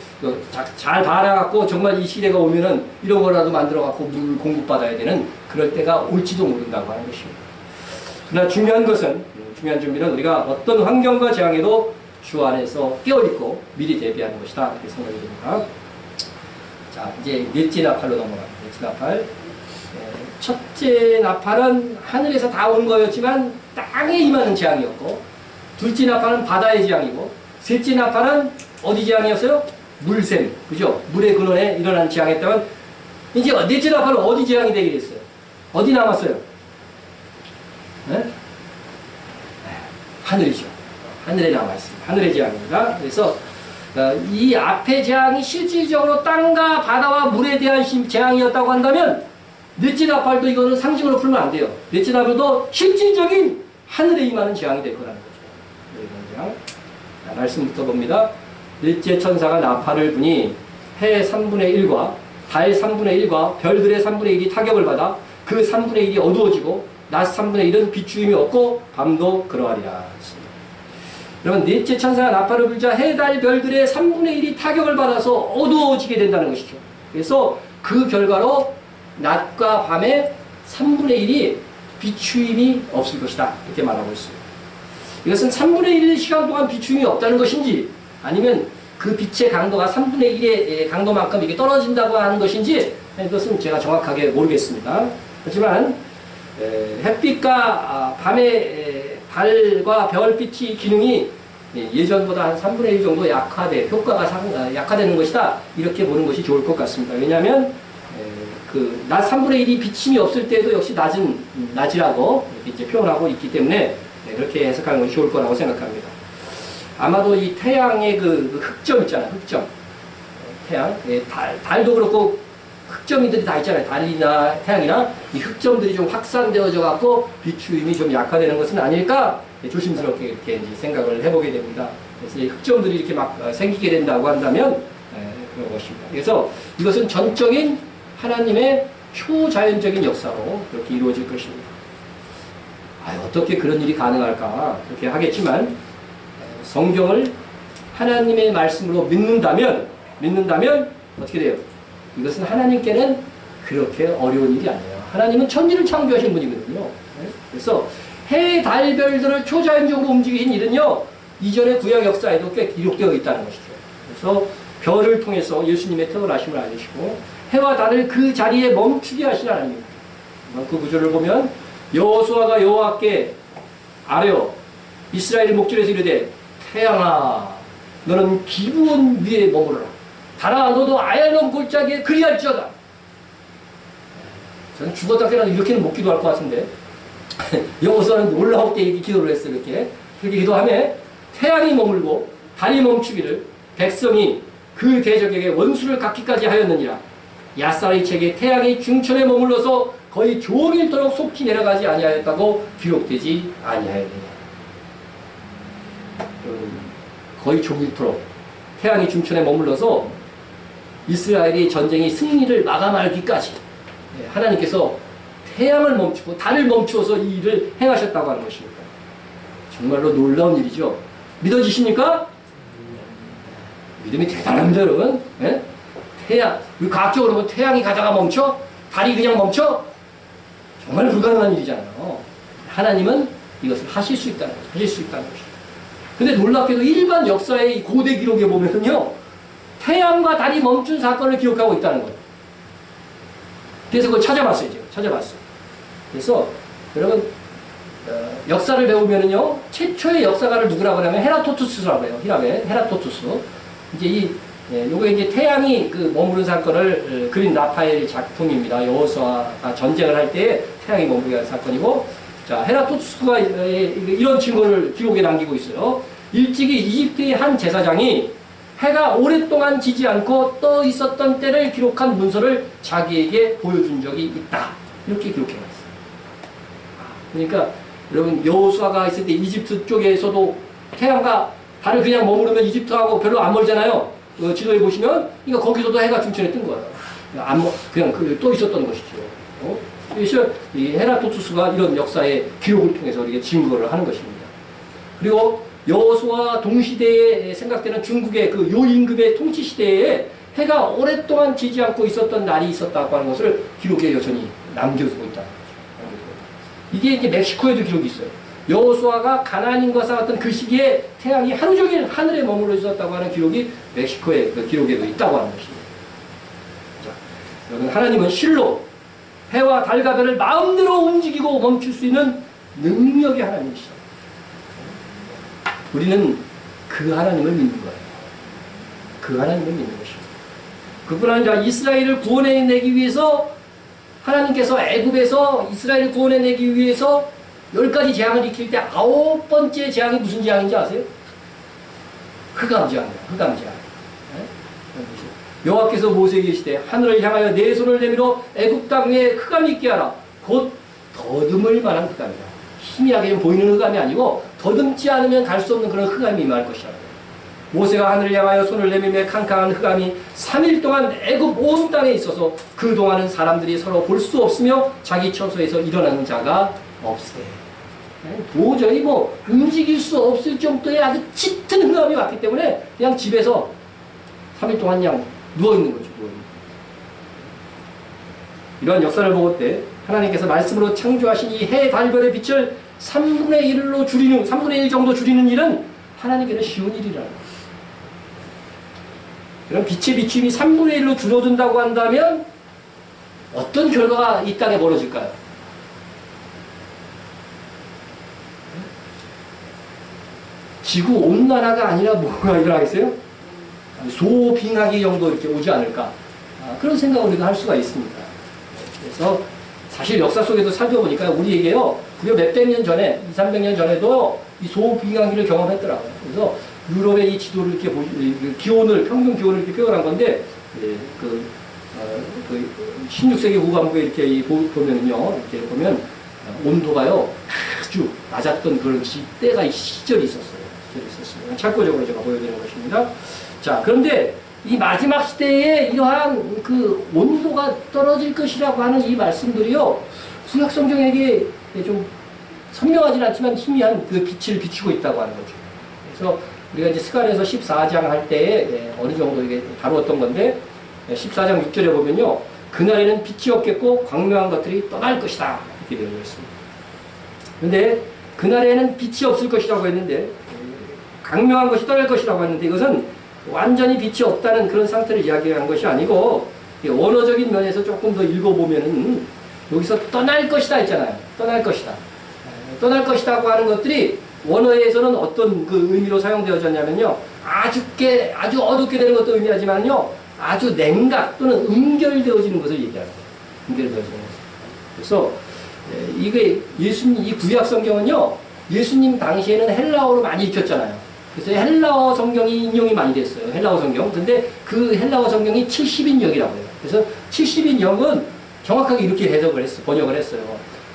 잘 바라갖고 정말 이 시대가 오면은 이런 거라도 만들어갖고 물을 공급받아야 되는 그럴 때가 올지도 모른다고 하는 것입니다. 그러나 중요한 준비는 우리가 어떤 환경과 재앙에도 주 안에서 깨어있고 미리 대비하는 것이다. 이렇게 생각이 됩니다. 자, 이제 넷째 나팔로 넘어갑니다. 넷째 나팔. 첫째 나팔은 하늘에서 다 온 거였지만 땅에 임하는 재앙이었고, 둘째 나팔은 바다의 재앙이고, 셋째 나팔은 어디 재앙이었어요? 물샘, 그죠? 물의 근원에 일어난 재앙이었다면, 이제 넷째 나팔은 어디 재앙이 되게 됐어요? 어디 남았어요? 네? 하늘이죠. 하늘에 남아있습니다. 하늘의 재앙입니다. 그래서 이 앞의 재앙이 실질적으로 땅과 바다와 물에 대한 재앙이었다고 한다면 넷째 나팔도 이거는 상징으로 풀면 안 돼요. 넷째 나팔도 실질적인 하늘에 임하는 재앙이 될 거라는 거죠. 자, 말씀부터 봅니다. 넷째 천사가 나팔을 부니 해 3분의 1과 달 3분의 1과 별들의 3분의 1이 타격을 받아 그 3분의 1이 어두워지고 낮 3분의 1은 비추임이 없고 밤도 그러하리라. 여러분, 넷째 천사가 나팔을 불자 해, 달, 별들의 3분의 1이 타격을 받아서 어두워지게 된다는 것이죠. 그래서 그 결과로 낮과 밤의 3분의 1이 비추임이 없을 것이다. 이렇게 말하고 있어요. 이것은 3분의 1의 시간 동안 비추임이 없다는 것인지, 아니면 그 빛의 강도가 3분의 1의 강도만큼 이게 떨어진다고 하는 것인지, 이것은 제가 정확하게 모르겠습니다. 하지만 햇빛과 밤의 달과 별빛의 기능이 예전보다 한 3분의 1 정도 효과가 약화되는 것이다. 이렇게 보는 것이 좋을 것 같습니다. 왜냐하면 낮 3분의 1이 비침이 없을 때도 역시 낮이라고 이렇게 이제 표현하고 있기 때문에 그렇게 해석하는 것이 좋을 거라고 생각합니다. 아마도 이 태양의 그 흑점 있잖아요. 흑점. 태양. 달도 그렇고 흑점들이 다 있잖아요. 달이나 태양이나 이 흑점들이 좀 확산되어져 갖고 비추임이 좀 약화되는 것은 아닐까 조심스럽게 이렇게 이제 생각을 해보게 됩니다. 그래서 이 흑점들이 이렇게 막 생기게 된다고 한다면 그런 것입니다. 그래서 이것은 전적인 하나님의 초자연적인 역사로 그렇게 이루어질 것입니다. 어떻게 그런 일이 가능할까 그렇게 하겠지만 성경을 하나님의 말씀으로 믿는다면 어떻게 돼요? 이것은 하나님께는 그렇게 어려운 일이 아니에요. 하나님은 천지를 창조하신 분이거든요. 그래서 해, 달, 별들을 초자연적으로 움직이신 일은요, 이전의 구약 역사에도 꽤 기록되어 있다는 것이죠. 그래서 별을 통해서 예수님의 태어나심을 알리시고 해와 달을 그 자리에 멈추게 하신 하나님. 그 구절을 보면 여호수아가 여호와께 아뢰어 이스라엘 목전에서 이르되 태양아 너는 기브온 위에 머무르라. 달아 너도 아얄론 골짜기에 그리할지어다. 저는 죽었다 깨어나도 이렇게는 못 기도할 것 같은데 여호수아는 놀라울 때 이렇게 기도를 했어요. 그렇게 기도하며 태양이 머물고 달이 멈추기를 백성이 그 대적에게 원수를 갚기까지 하였느니라. 야살의 책에 태양이 중천에 머물러서 거의 종일토록 속히 내려가지 아니하였다고 기록되지 아니하였느냐. 거의 종일토록 태양이 중천에 머물러서 이스라엘이 전쟁이 승리를 마감하기까지 하나님께서 태양을 멈추고 달을 멈추어서 이 일을 행하셨다고 하는 것입니다. 정말로 놀라운 일이죠. 믿어지십니까? 믿음이 대단합니다, 여러분. 예? 태양, 우리 과학적으로 보면 태양이 가다가 멈춰? 달이 그냥 멈춰? 정말 불가능한 일이잖아요. 하나님은 이것을 하실 수 있다는 거죠. 하실 수 있다는 것이죠. 근데 놀랍게도 일반 역사의 이 고대 기록에 보면은요, 태양과 달이 멈춘 사건을 기록하고 있다는 거예요. 그래서 그걸 찾아봤어요, 제가. 찾아봤어요. 그래서, 여러분, 역사를 배우면은요, 최초의 역사가를 누구라고 하냐면 헤라토투스라고 해요. 히랍의 헤라토투스. 이제 요게 이제 태양이 그 머무른 사건을 그린 라파엘의 작품입니다. 여호수아가 전쟁을 할 때 태양이 머무르게 한 사건이고, 자, 헤라토투스가 이런 증거를 기록에 남기고 있어요. 일찍이 이집트의 한 제사장이 해가 오랫동안 지지 않고 떠 있었던 때를 기록한 문서를 자기에게 보여준 적이 있다. 이렇게 기록해놨어요. 그러니까 여러분 여호수아가 있을 때 이집트 쪽에서도 태양과 달을 그냥 머무르면 이집트하고 별로 안 멀잖아요. 지도에 보시면 그러니까 거기서도 해가 중천에 뜬 거예요. 그냥 또 있었던 것이죠. 그래서 이 헤라토투스가 이런 역사의 기록을 통해서 우리에게 증거를 하는 것입니다. 그리고 여호수아 동시대에 생각되는 중국의 그 요임금의 통치 시대에 해가 오랫동안 지지 않고 있었던 날이 있었다고 하는 것을 기록에 여전히 남겨두고 있다. 이게 이제 멕시코에도 기록이 있어요. 여호수아가 가나안인과 싸웠던 그 시기에 태양이 하루 종일 하늘에 머물러 있었다고 하는 기록이 멕시코의 그 기록에도 있다고 하는 것입니다. 자, 여러분 하나님은 실로 해와 달과 별을 마음대로 움직이고 멈출 수 있는 능력의 하나님이시다. 우리는 그 하나님을 믿는 거예요. 그 하나님을 믿는 것입니다. 그뿐 아니라 이스라엘을 구원해내기 위해서 하나님께서 애굽에서 이스라엘을 구원해내기 위해서 10가지 재앙을 일으킬 때 9번째 재앙이 무슨 재앙인지 아세요? 흑암재앙이에요. 흑암재앙. 여호와께서 모세에게 이르시되 하늘을 향하여 내 손을 내밀어 애굽 땅 위에 흑암이 있게 하라. 곧 더듬을 만한 흑암이다. 희미하게 좀 보이는 흑암이 아니고 더듬지 않으면 갈 수 없는 그런 흑암이 임할 것이다. 모세가 하늘을 향하여 손을 내밀며 캄캄한 흑암이 3일 동안 애굽 온 땅에 있어서 그동안은 사람들이 서로 볼 수 없으며 자기 처소에서 일어나는 자가 없으되 도저히 뭐 움직일 수 없을 정도의 아주 짙은 흑암이 왔기 때문에 그냥 집에서 3일 동안 그냥 누워있는 거죠. 이러한 역사를 보고 때 하나님께서 말씀으로 창조하신 이 해, 달, 별의 빛을 3분의 1로 줄이는, 3분의 1 정도 줄이는 일은 하나님께는 쉬운 일이라는 거예요. 그럼 빛의 비춤이 3분의 1로 줄어든다고 한다면 어떤 결과가 이 땅에 벌어질까요? 지구 온난화가 아니라 뭐가 일어나겠어요? 소빙하기 정도 이렇게 오지 않을까? 그런 생각을 우리가 할 수가 있습니다. 그래서 사실 역사 속에도 살펴보니까 우리에게요, 무려 몇백 년 전에, 200~300년 전에도 이 소빙하기를 경험했더라고요. 그래서 유럽의 이 지도를 이렇게 기온을, 평균 기온을 이렇게 표현한 건데, 16세기 후반부에 이렇게 보면은요, 이렇게 보면 온도가요, 아주 낮았던 그런 때가 시절이 있었어요. 참고적으로 제가 보여드리는 것입니다. 자, 그런데 이 마지막 시대에 이러한 그 온도가 떨어질 것이라고 하는 이 말씀들이요, 구약 성경에게 좀 선명하진 않지만 희미한 그 빛을 비추고 있다고 하는 거죠. 그래서 우리가 이제 스가랴서 14장 할 때에 어느 정도 이게 다루었던 건데, 14장 6절에 보면요, 그날에는 빛이 없겠고 광명한 것들이 떠날 것이다. 이렇게 되어 있습니다. 그런데 그날에는 빛이 없을 것이라고 했는데, 광명한 것이 떠날 것이라고 했는데, 이것은 완전히 빛이 없다는 그런 상태를 이야기한 것이 아니고 언어적인 면에서 조금 더 읽어보면은 여기서 떠날 것이다 있잖아요. 떠날 것이다. 떠날 것이다고 하는 것들이 원어에서는 어떤 그 의미로 사용되어졌냐면요. 아주 어둡게 되는 것도 의미하지만요. 아주 냉각 또는 음결되어지는 것을 얘기하는 거예요. 음결되어지는 것. 그래서 이게 예수님, 이 구약 성경은요. 예수님 당시에는 헬라어로 많이 읽혔잖아요. 그래서 헬라어 성경이 인용이 많이 됐어요. 헬라어 성경. 근데 그 헬라어 성경이 70인역이라고 해요. 그래서 70인역은 정확하게 이렇게 번역을 했어요.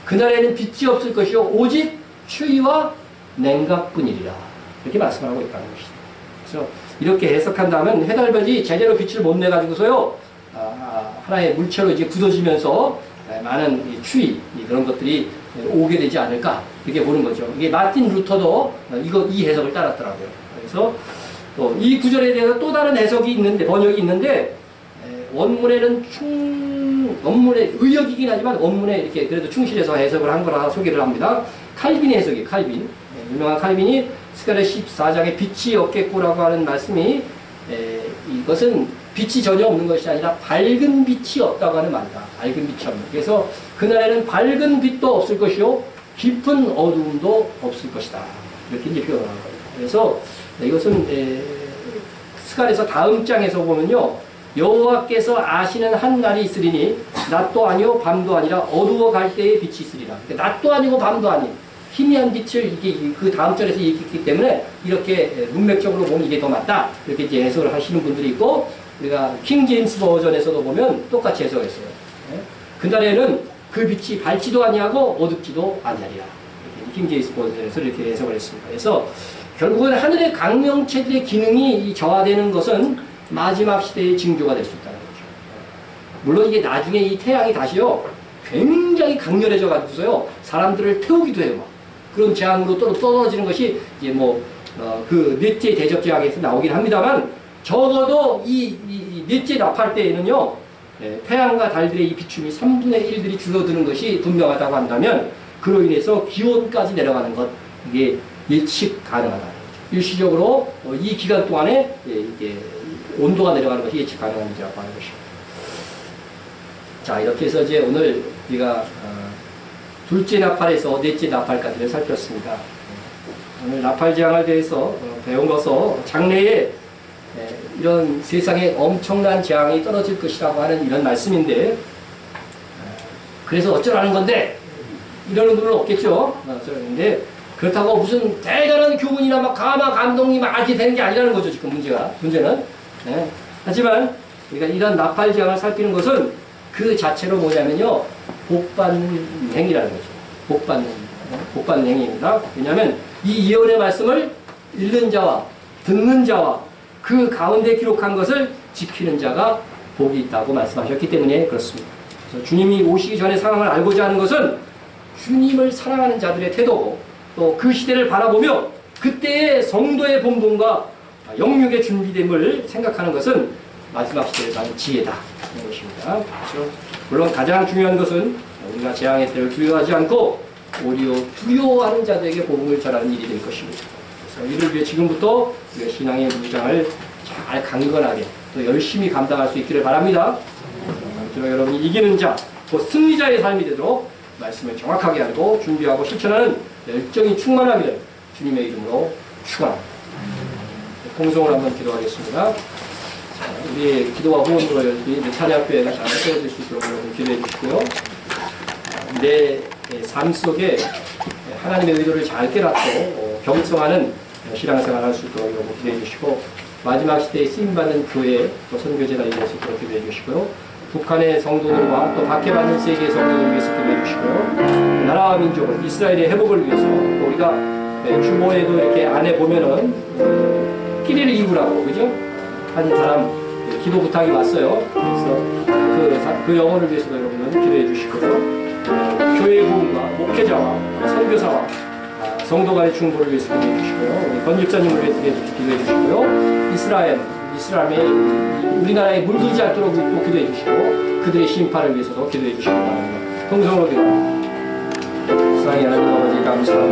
그날에는 빛이 없을 것이요. 오직 추위와 냉각뿐이리라. 이렇게 말씀하고 있다는 것이죠. 그래서 이렇게 해석한다면 해달별이 제대로 빛을 못 내가지고서요. 하나의 물체로 이제 굳어지면서 많은 추위, 그런 것들이 오게 되지 않을까. 이렇게 보는 거죠. 이게 마틴 루터도 이 해석을 따랐더라고요. 그래서 이 구절에 대해서 또 다른 해석이 있는데, 번역이 있는데, 원문에는 원문의 의역이긴 하지만 원문에 이렇게 그래도 충실해서 해석을 한 거라 소개를 합니다. 칼빈의 해석이에요. 칼빈. 유명한 칼빈이 스가랴 14장에 빛이 없겠고라고 하는 말씀이 이것은 빛이 전혀 없는 것이 아니라 밝은 빛이 없다고 하는 말이다. 밝은 빛이 없는. 그래서 그날에는 밝은 빛도 없을 것이요 깊은 어두움도 없을 것이다. 이렇게 이제 표현을 한 겁니다. 그래서 이것은 스가랴서 다음 장에서 보면요. 여호와께서 아시는 한 날이 있으리니 낮도 아니요 밤도 아니라 어두워 갈 때의 빛이 있으리라. 그러니까 낮도 아니고 밤도 아닌 희미한 빛을 이게 그 다음 절에서 얘기했기 때문에 이렇게 문맥적으로 보면 이게 더 맞다. 이렇게 이제 해석을 하시는 분들이 있고 우리가 킹 제임스 버전에서도 보면 똑같이 해석했어요. 그날에는 그 빛이 밝지도 아니하고 어둡지도 아니하리라. 킹 제임스 버전에서 이렇게 해석을 했습니다. 그래서 결국은 하늘의 강명체들의 기능이 저하되는 것은 마지막 시대의 징조가 될 수 있다는 거죠. 물론 이게 나중에 이 태양이 다시요 굉장히 강렬해져 가지고서요 사람들을 태우기도 해요. 그런 재앙으로 떨어지는 것이 이제 그 넷째 대접 재앙에서 나오긴 합니다만 적어도 이 넷째 나팔 때에는요 태양과 달들의 이 비춤이 3분의 1들이 줄어드는 것이 분명하다고 한다면 그로 인해서 기온까지 내려가는 것 이게 예측 가능하다. 일시적으로 이 기간 동안에 이게 온도가 내려가는 것이 예측 가능한 문제라고 하는 것입니다. 자, 이렇게 해서 이제 오늘 우리가 둘째 나팔에서 넷째 나팔까지를 살폈습니다. 오늘 나팔 재앙에 대해서 배운 것은 장래에 이런 세상에 엄청난 재앙이 떨어질 것이라고 하는 이런 말씀인데 그래서 어쩌라는 건데 이러는 분은 없겠죠. 그런데 그렇다고 무슨 대단한 교훈이나 막 가마 감동이 막 이렇게 되는 게 아니라는 거죠. 지금 문제는. 하지만 우리가 이런 나팔 재앙을 살피는 것은 그 자체로 뭐냐면요. 복받는 행위라는 거죠. 복받는 행위입니다. 왜냐하면 이 예언의 말씀을 읽는 자와 듣는 자와 그 가운데 기록한 것을 지키는 자가 복이 있다고 말씀하셨기 때문에 그렇습니다. 그래서 주님이 오시기 전에 상황을 알고자 하는 것은 주님을 사랑하는 자들의 태도고 또 그 시대를 바라보며 그때의 성도의 본분과 영육의 준비됨을 생각하는 것은 마지막 시대에 대한 지혜다. 이런 것입니다. 그렇죠? 물론 가장 중요한 것은 우리가 재앙의 때를 두려워하지 않고 오히려 두려워하는 자들에게 복음을 전하는 일이 될 것입니다. 그래서 이를 위해 지금부터 우리가 신앙의 무장을 잘 강건하게 또 열심히 감당할 수 있기를 바랍니다. 아무쪼록 여러분이 이기는 자, 곧 승리자의 삶이 되도록 말씀을 정확하게 알고 준비하고 실천하는 열정이 충만하기를 주님의 이름으로 축원합니다. 공성을 한번 기도하겠습니다. 자, 우리의 기도와 후원으로 우리 메타리아교회가 잘 세워질 수 있도록 여러분 기도해 주시고요. 내 삶 속에 하나님의 의도를 잘 깨닫고 경성하는 신앙생활을 할 수 있도록 여러분 기도해 주시고 마지막 시대에 쓰임받는 교회 또 선교제가 이루어질 수 있도록 기도해 주시고요. 북한의 성도들과 또 밖에 받는 세계의 성도들을 위해서 기도해 주시고요. 나라와 민족을 이스라엘의 회복을 위해서 또 우리가 주보에도 이렇게 안에 보면은 끼리를 이루라고 그죠? 한 사람 기도 부탁이 왔어요. 그래서 그 영혼을 위해서도 여러분은 기도해 주시고요. 교회의 부흥과 목회자와 선교사와 성도 간의 중보를 위해서 기도해 주시고요. 우리 건집사님을 위해서 기도해 주시고요. 이스라엘의 우리나라에 물들지 않도록 또 기도해 주시고 그들의 심판을 위해서도 기도해 주시기 바랍니다. 통성으로 기도합니다. 사랑의 하나님 아버지 감사합니다.